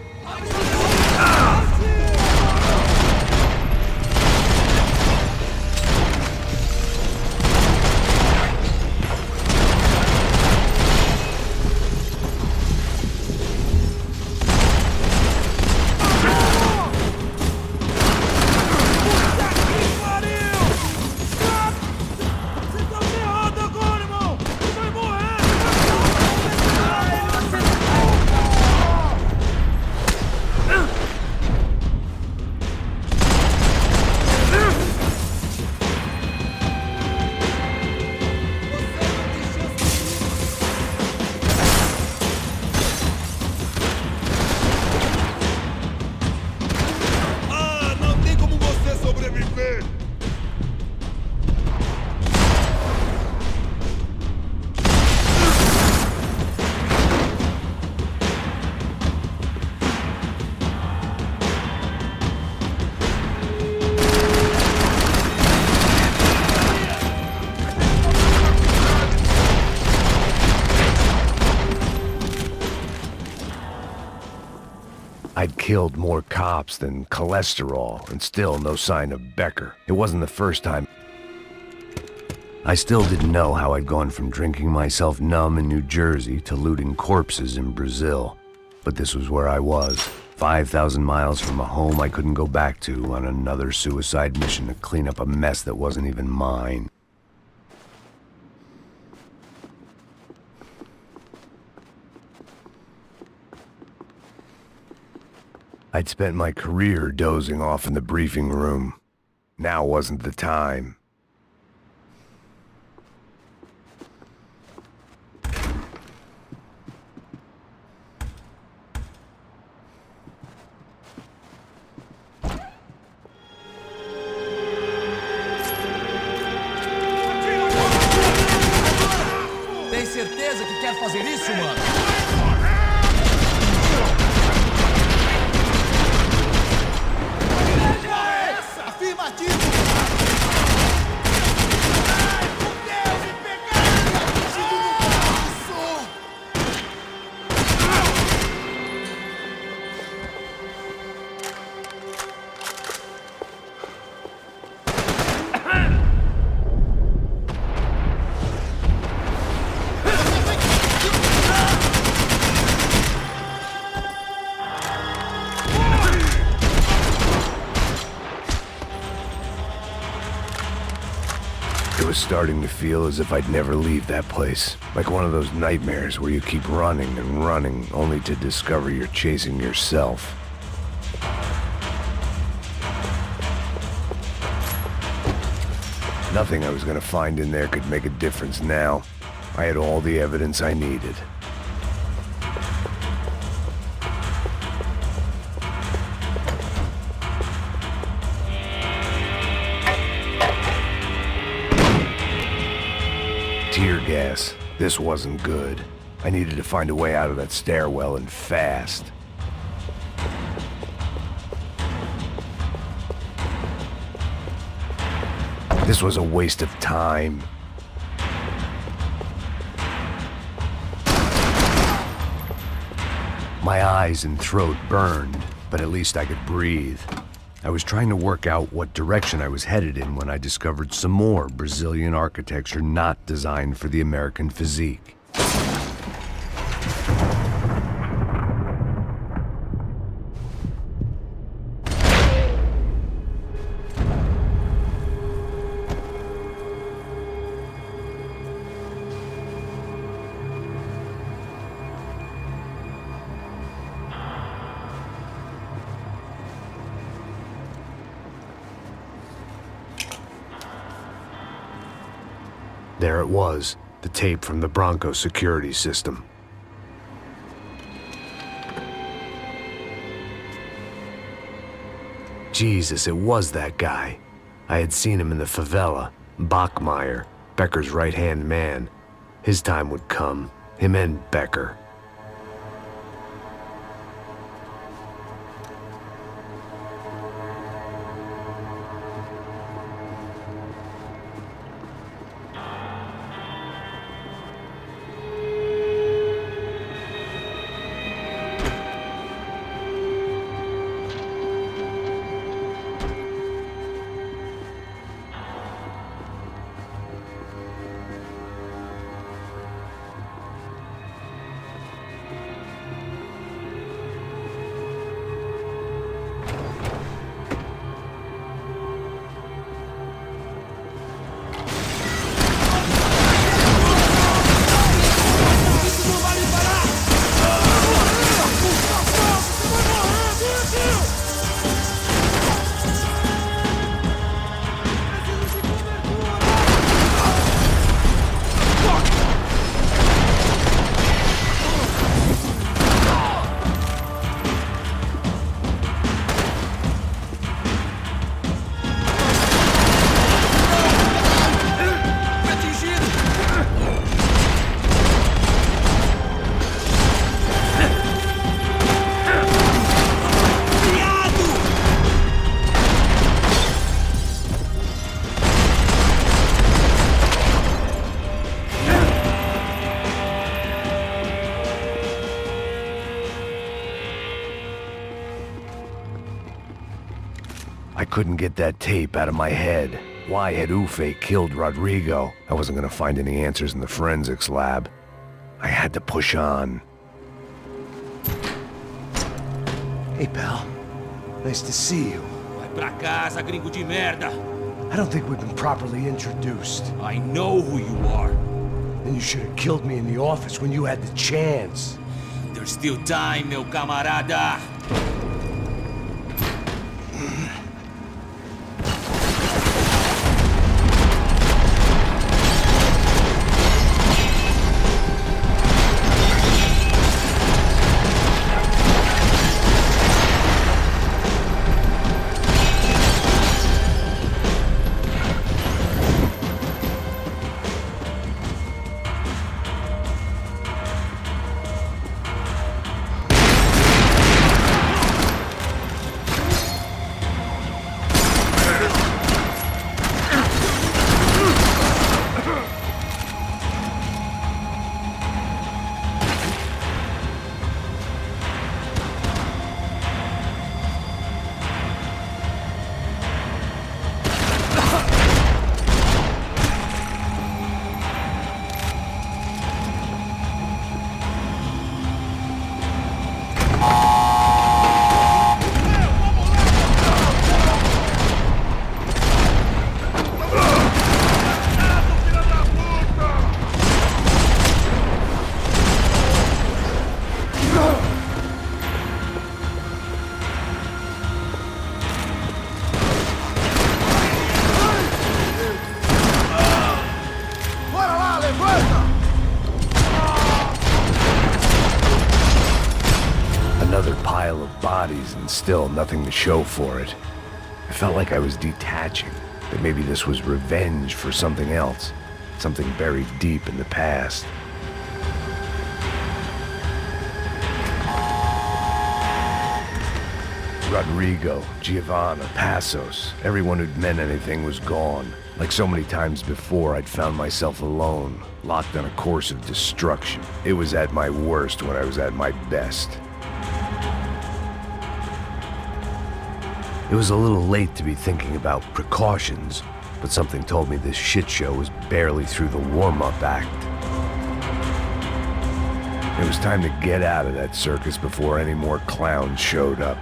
I'd killed more cops than cholesterol, and still no sign of Becker. It wasn't the first time. I still didn't know how I'd gone from drinking myself numb in New Jersey to looting corpses in Brazil. But this was where I was, 5,000 miles from a home I couldn't go back to, on another suicide mission to clean up a mess that wasn't even mine. I'd spent my career dozing off in the briefing room. Now wasn't the time. Tem certeza que quer fazer isso, mano? was starting to feel as if I'd never leave that place. Like one of those nightmares where you keep running and running, only to discover you're chasing yourself. Nothing I was gonna find in there could make a difference now. I had all the evidence I needed. Tear gas. This wasn't good. I needed to find a way out of that stairwell, and fast. This was a waste of time. My eyes and throat burned, but at least I could breathe. I was trying to work out what direction I was headed in when I discovered some more Brazilian architecture not designed for the American physique. There it was, the tape from the Bronco security system. Jesus, it was that guy. I had seen him in the favela, Bachmeyer, Becker's right-hand man. His time would come, him and Becker. I couldn't get that tape out of my head. Why had Ufe killed Rodrigo? I wasn't gonna find any answers in the forensics lab. I had to push on. Hey, pal. Nice to see you. Vai pra casa, gringo de merda. I don't think we've been properly introduced. I know who you are. Then you should have killed me in the office when you had the chance. There's still time, meu camarada. bodies and still nothing to show for it. I felt like I was detaching, that maybe this was revenge for something else, something buried deep in the past. Rodrigo, Giovanna, Passos, everyone who'd meant anything was gone. Like so many times before, I'd found myself alone, locked on a course of destruction. It was at my worst when I was at my best. It was a little late to be thinking about precautions, but something told me this shit show was barely through the warm-up act. It was time to get out of that circus before any more clowns showed up.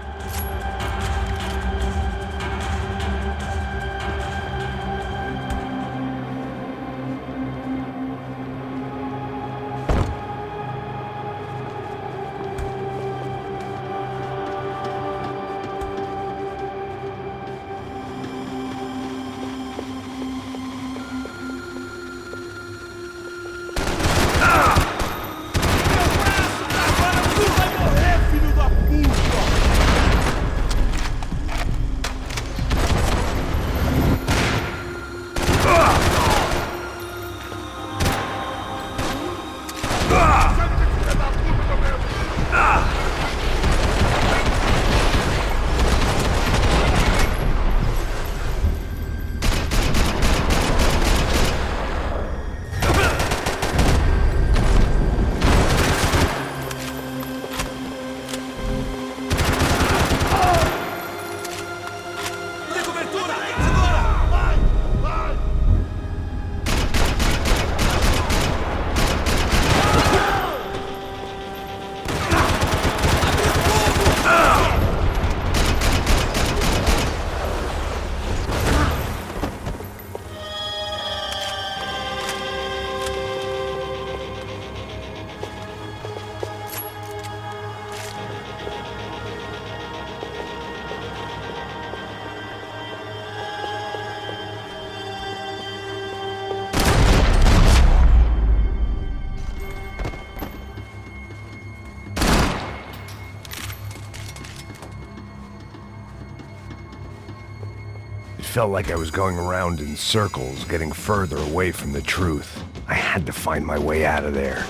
It felt like I was going around in circles, getting further away from the truth. I had to find my way out of there.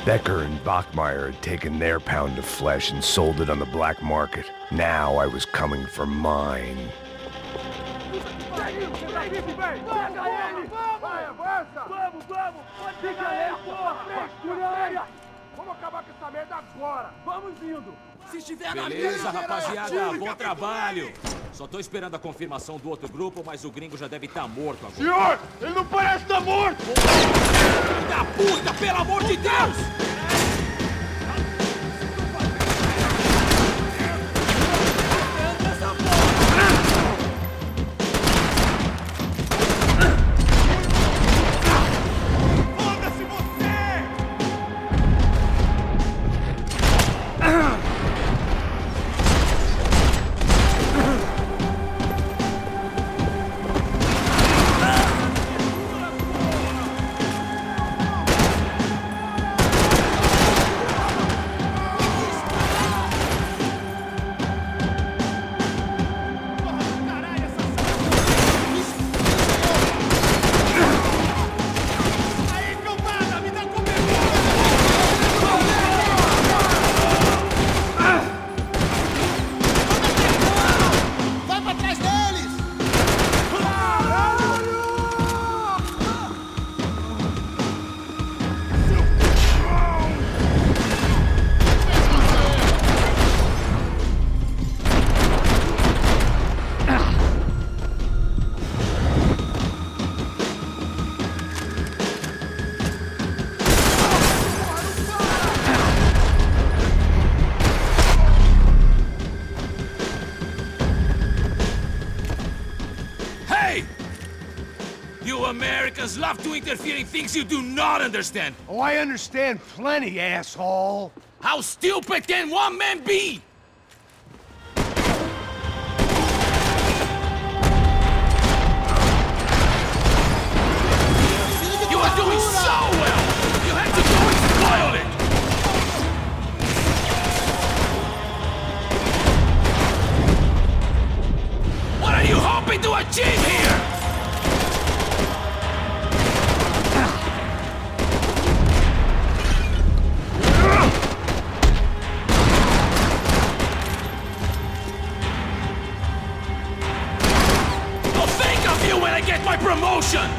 Becker and Bachmeyer had taken their pound of flesh and sold it on the black market. Now I was coming for mine. Beleza, rapaziada, bom trabalho. Só tô esperando a confirmação do outro grupo, mas o gringo já deve estar morto agora. Senhor, ele não parece estar morto! Filho da puta, pelo amor de Deus! Americans love to interfere in things you do not understand. Oh, I understand plenty, asshole. How stupid can one man be? You are doing so well! You had to go and spoil it! What are you hoping to achieve here? I'll think of you when I get my promotion!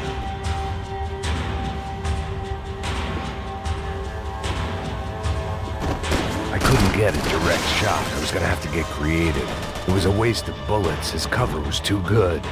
I couldn't get a direct shot. I was gonna have to get creative. It was a waste of bullets. His cover was too good.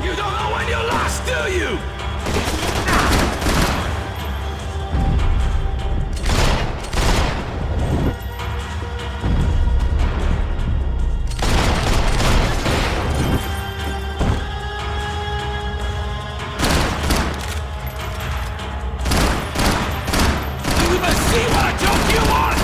You don't know when you're lost, do you? Do you even see what a joke you are?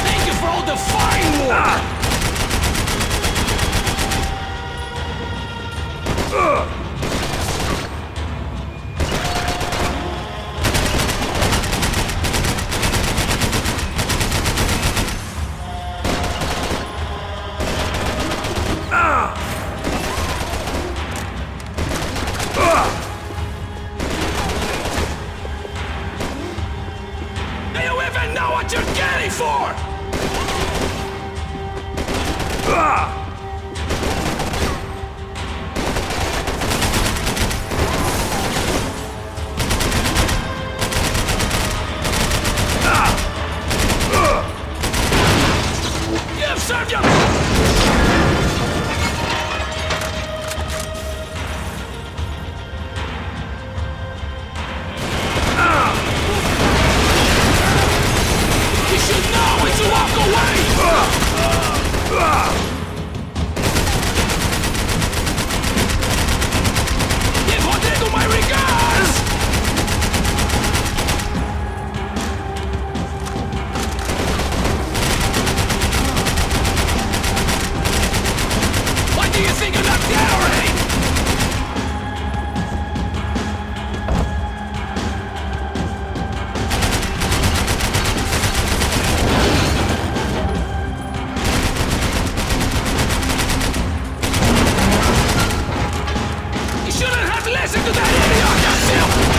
Thank you for all the fine work! Do you even know what you're getting for? You've served your... You should know when to walk away! Just listen to that idiot yourself!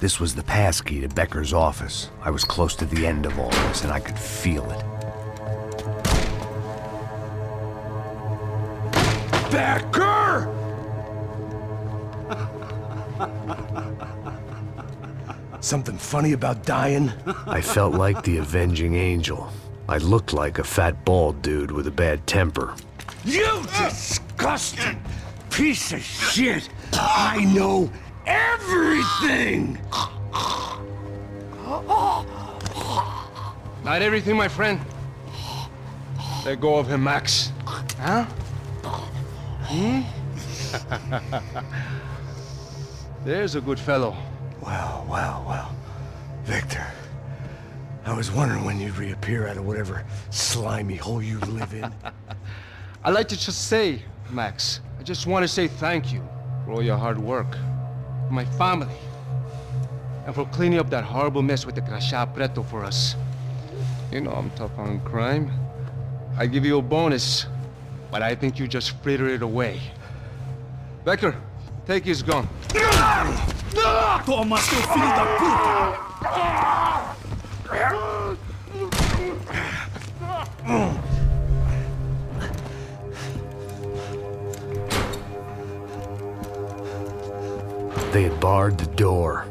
This was the passkey to Becker's office. I was close to the end of all this, and I could feel it. Becker! Something funny about dying? I felt like the avenging angel. I looked like a fat bald dude with a bad temper. You disgusting piece of shit! I know everything! Not everything, my friend. Let go of him, Max. Huh? There's a good fellow. Well. Victor, I was wondering when you'd reappear out of whatever slimy hole you live in. I'd like to just say, Max, I just want to say thank you for all your hard work, for my family, and for cleaning up that horrible mess with the Crachá Preto for us. You know I'm tough on crime. I give you a bonus, but I think you just frittered it away. Becker, take his gun. Toma, seu filho da puta! They had barred the door.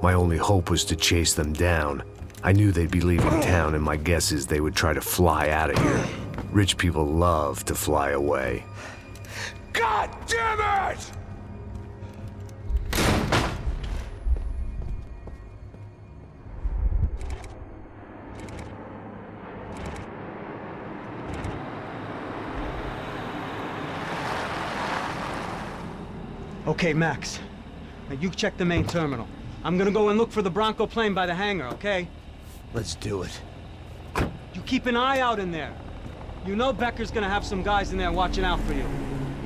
My only hope was to chase them down. I knew they'd be leaving town, and my guess is they would try to fly out of here. Rich people love to fly away. God damn it! Okay, Max. Now you check the main terminal. I'm gonna go and look for the Bronco plane by the hangar, okay? Let's do it. You keep an eye out in there. You know Becker's gonna have some guys in there watching out for you.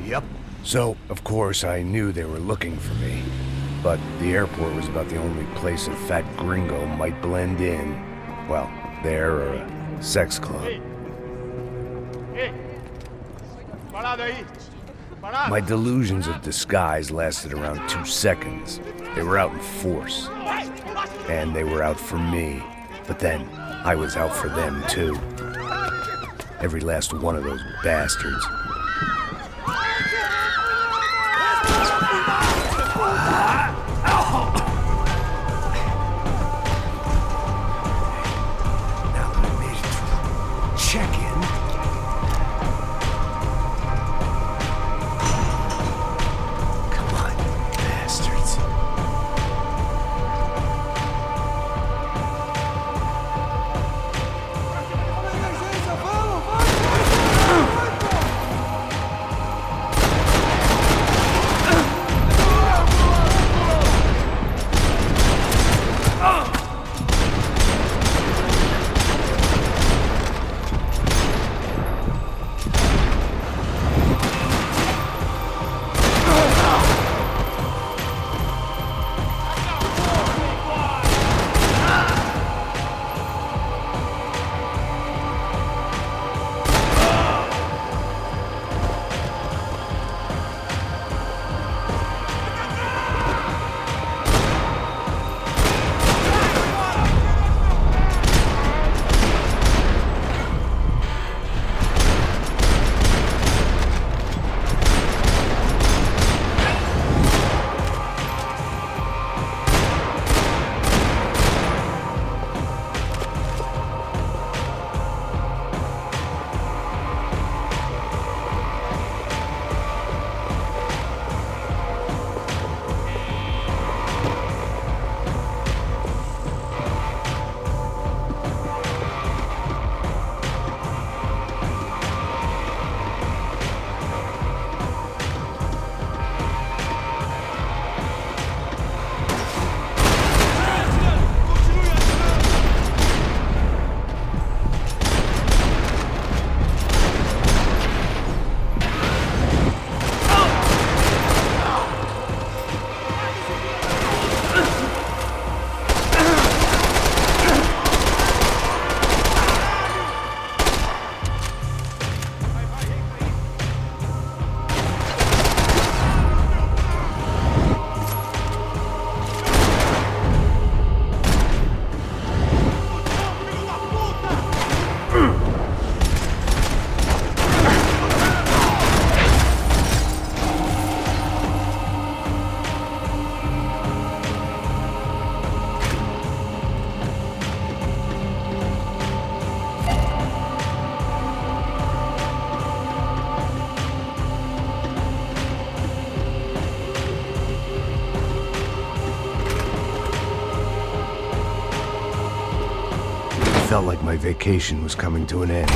Yep. So, of course, I knew they were looking for me. But the airport was about the only place a fat gringo might blend in. Well, there or a sex club. My delusions of disguise lasted around 2 seconds. They were out in force. And they were out for me. But then, I was out for them too. Every last one of those bastards. Now that I made it through check-in, come on, bastards. felt like my vacation was coming to an end.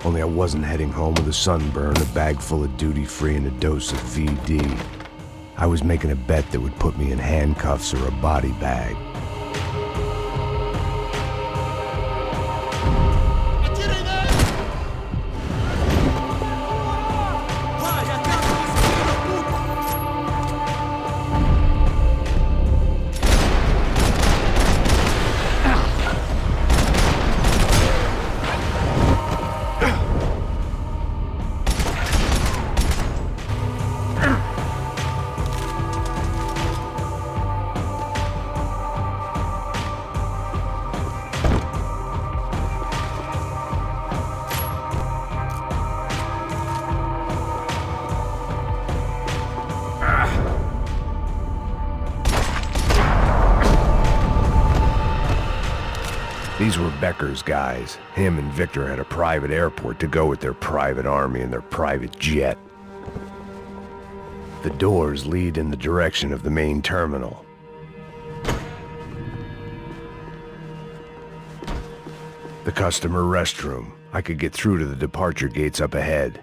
Only I wasn't heading home with a sunburn, a bag full of duty-free, and a dose of VD. I was making a bet that would put me in handcuffs or a body bag. These were Becker's guys. Him and Victor had a private airport to go with their private army and their private jet. The doors lead in the direction of the main terminal. The customer restroom. I could get through to the departure gates up ahead.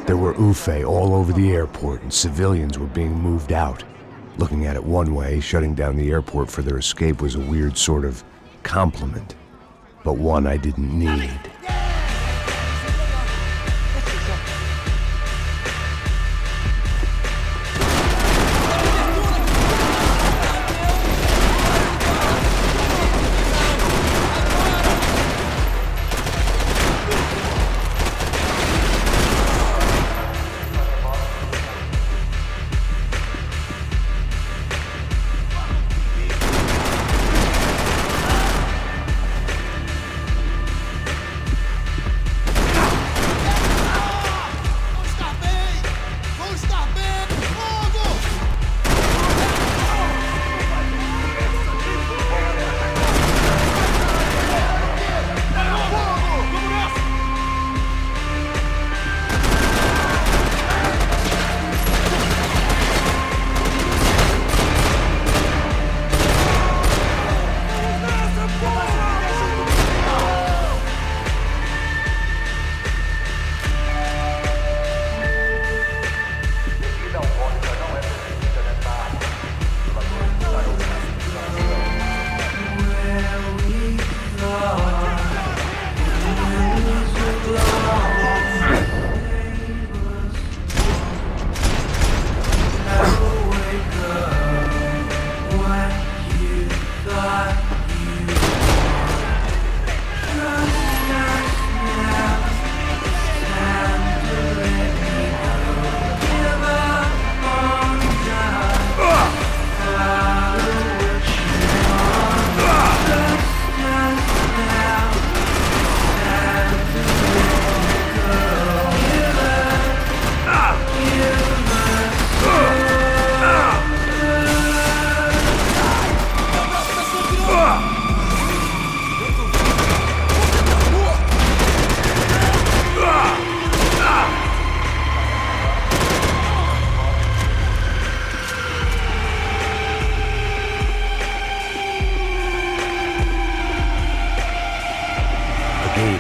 There were UFE all over the airport, and civilians were being moved out. Looking at it one way, shutting down the airport for their escape was a weird sort of compliment, but one I didn't need.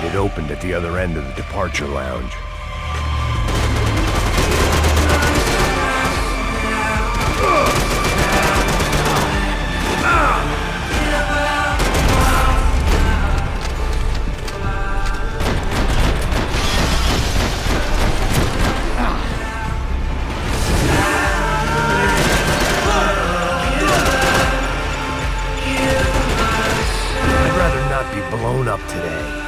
It opened at the other end of the departure lounge. I'd rather not be blown up today.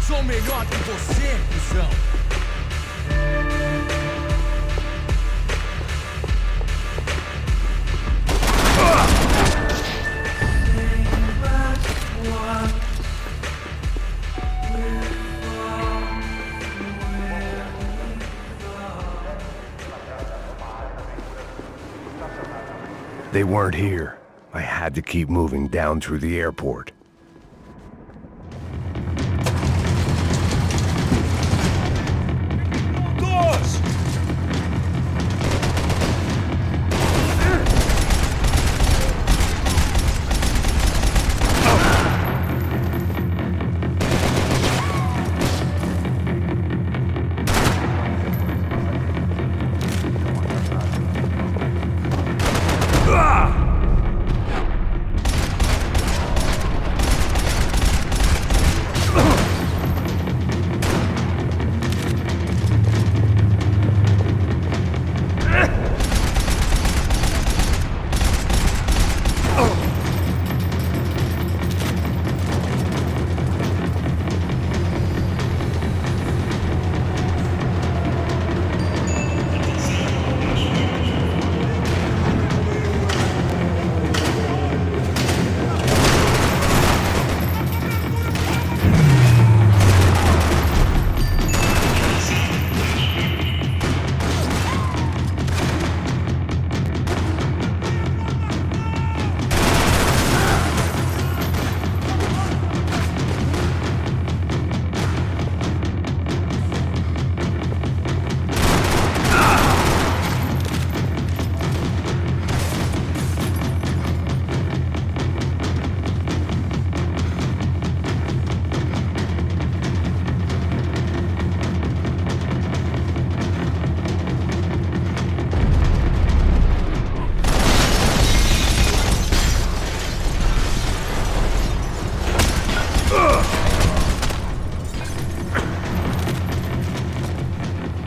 Sou melhor que você, cuzão! Save us one. They weren't here. I had to keep moving down through the airport. Doors!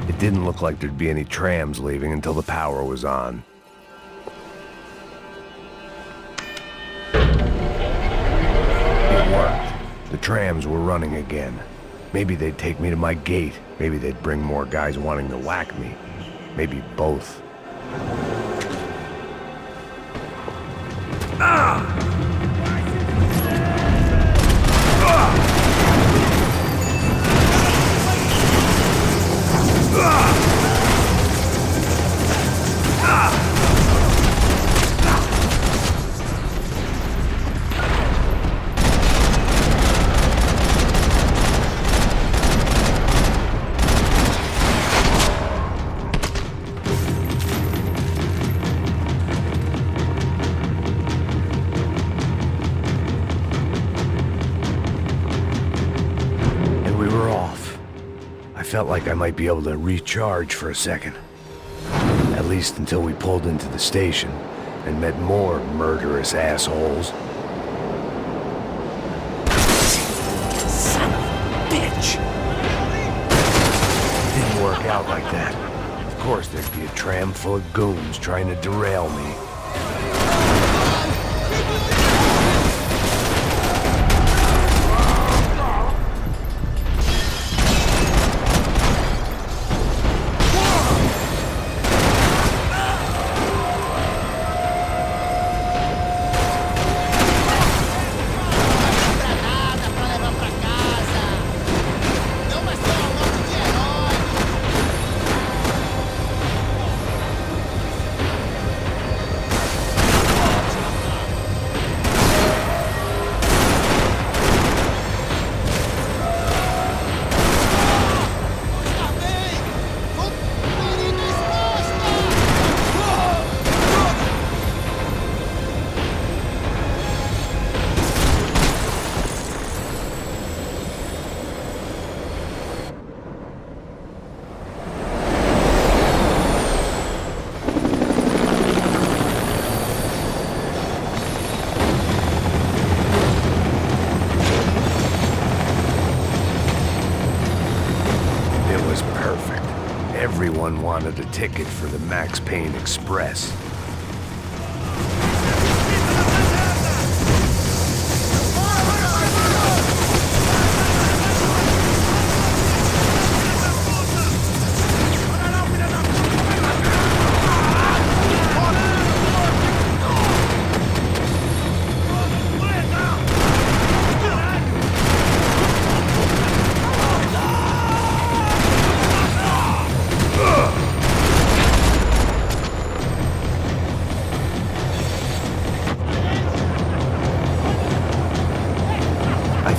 It didn't look like there'd be any trams leaving until the power was on. It worked. The trams were running again. Maybe they'd take me to my gate. Maybe they'd bring more guys wanting to whack me. Maybe both. I felt like I might be able to recharge for a second. At least until we pulled into the station and met more murderous assholes. Son of a bitch! It didn't work out like that. Of course there'd be a tram full of goons trying to derail me. Everyone wanted a ticket for the Max Payne Express.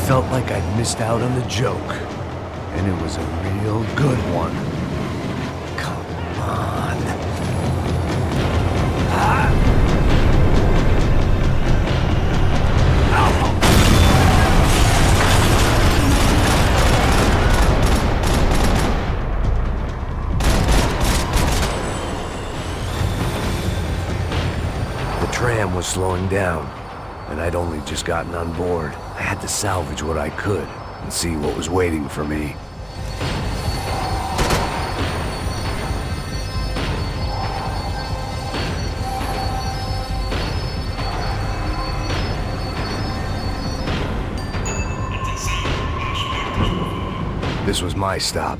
felt like I'd missed out on the joke. And it was a real good one. Come on. The tram was slowing down, and I'd only just gotten on board. I had to salvage what I could and see what was waiting for me. This was my stop.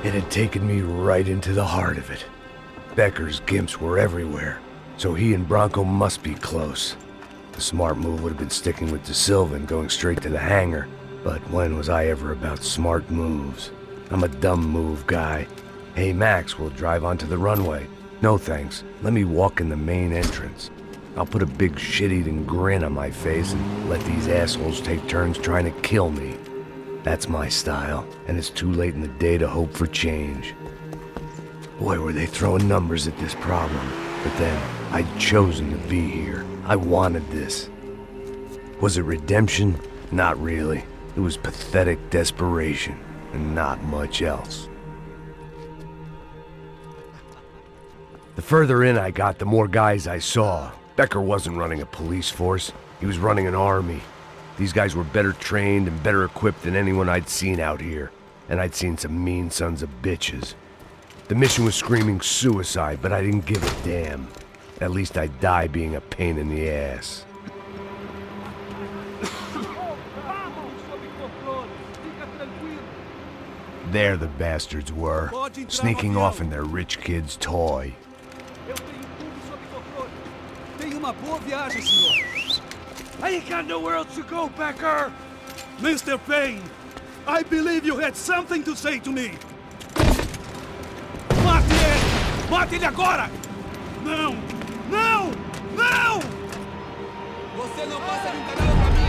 It had taken me right into the heart of it. Becker's gimps were everywhere, so he and Bronco must be close. The smart move would have been sticking with De Silva and going straight to the hangar, but when was I ever about smart moves? I'm a dumb move guy. Hey Max, we'll drive onto the runway. No thanks, let me walk in the main entrance. I'll put a big shit-eating grin on my face and let these assholes take turns trying to kill me. That's my style, and it's too late in the day to hope for change. Boy, were they throwing numbers at this problem. But then, I'd chosen to be here. I wanted this. Was it redemption? Not really. It was pathetic desperation, and not much else. The further in I got, the more guys I saw. Becker wasn't running a police force. He was running an army. These guys were better trained and better equipped than anyone I'd seen out here. And I'd seen some mean sons of bitches. The mission was screaming suicide, but I didn't give a damn. At least I'd die being a pain in the ass. There the bastards were, sneaking off in their rich kid's toy. I ain't got nowhere else to go, Becker! Mr. Payne, I believe you had something to say to me. Mate ele! Mate ele agora! Não! Não! Não! Você não passa de canal pra mim!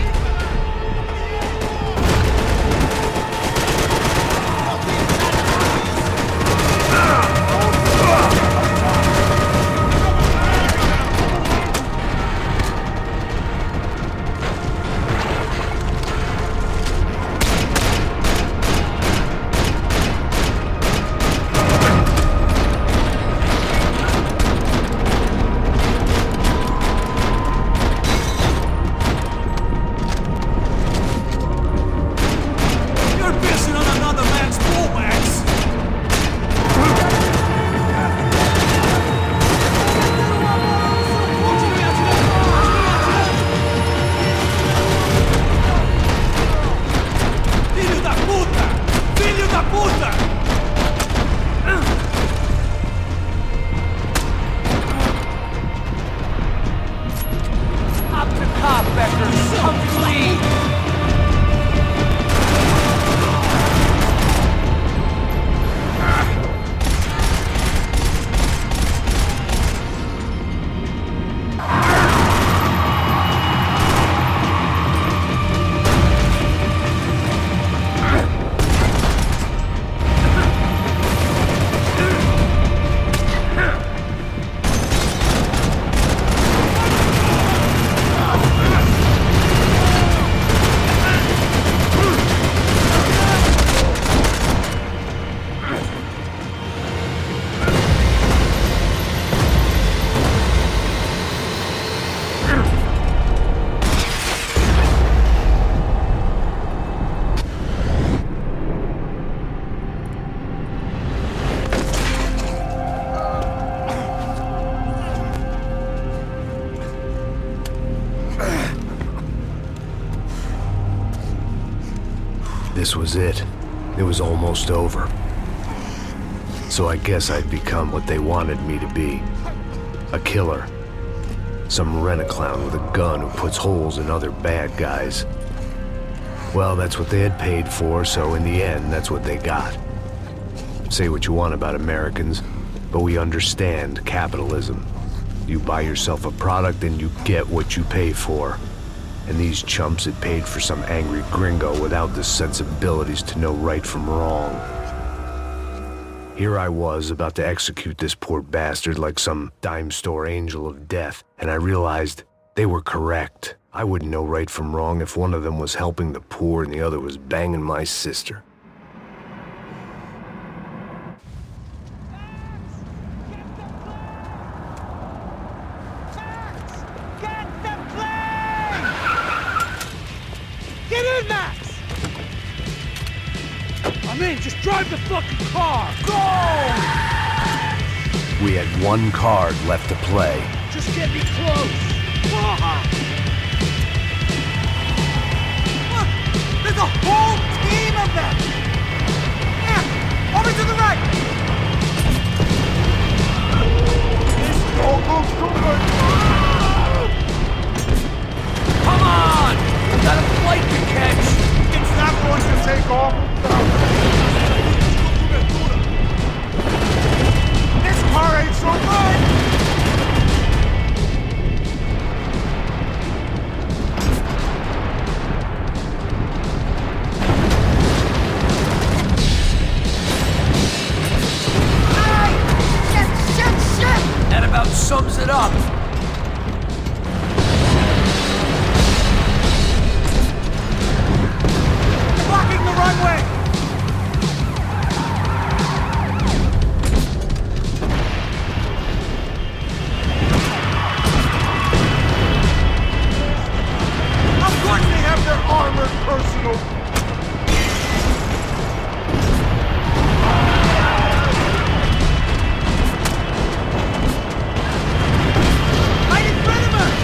This was it. It was almost over. So I guess I'd become what they wanted me to be. A killer. Some rent-a-clown with a gun who puts holes in other bad guys. Well, that's what they had paid for, so in the end, that's what they got. Say what you want about Americans, but we understand capitalism. You buy yourself a product and you get what you pay for. And these chumps had paid for some angry gringo without the sensibilities to know right from wrong. Here I was, about to execute this poor bastard like some dime store angel of death, and I realized they were correct. I wouldn't know right from wrong if one of them was helping the poor and the other was banging my sister. Get in, Max! I'm in, just drive the fucking car! Go! We had one card left to play. Just get me close! Look! There's a whole team of them! Yeah! Over to the right! Come on! We got a flight to catch! It's not going to take off. This car ain't so good! That about sums it up. Blocking the runway! Of course they have their armored personal. Right in front of us!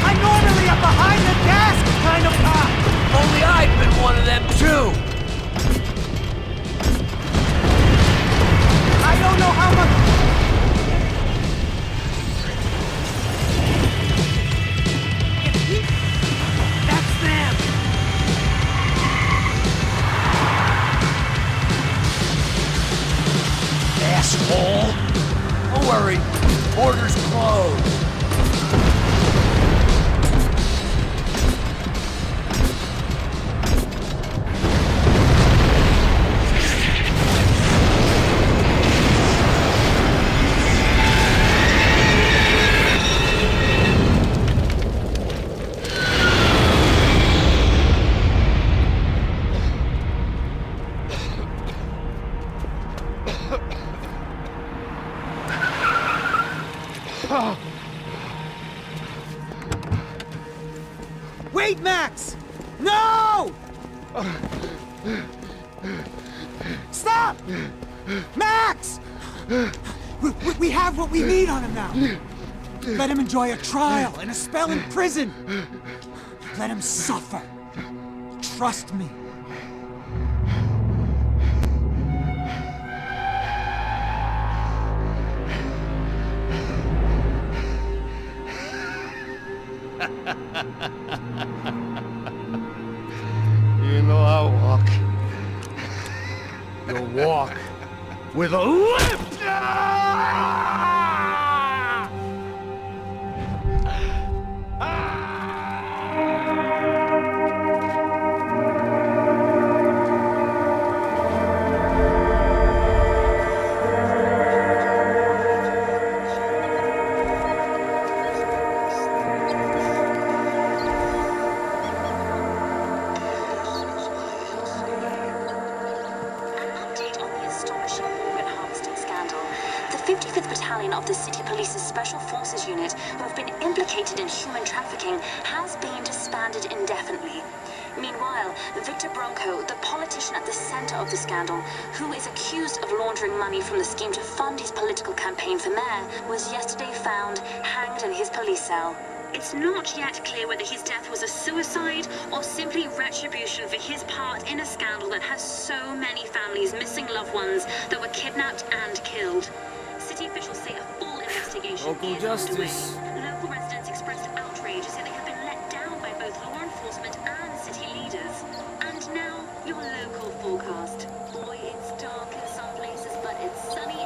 I'm normally a behind-the-desk kind of cop! Only I've been one of them too. I don't know how much... That's them! Asshole. Don't worry. Border's closed. Wait, Max! No! Stop! Max! We have what we need on him now. Let him enjoy a trial and a spell in prison. Let him suffer. Trust me. You know I walk. You'll walk with a limp! The 55th Battalion of the City Police's Special Forces Unit, who have been implicated in human trafficking, has been disbanded indefinitely. Meanwhile, Victor Bronco, the politician at the center of the scandal, who is accused of laundering money from the scheme to fund his political campaign for mayor, was yesterday found hanged in his police cell. It's not yet clear whether his death was a suicide or simply retribution for his part in a scandal that has so many families missing loved ones that were kidnapped and killed. City officials say a full investigation is underway. Local residents expressed outrage, saying they have been let down by both law enforcement and city leaders. And now, your local forecast. Boy, it's dark in some places, but it's sunny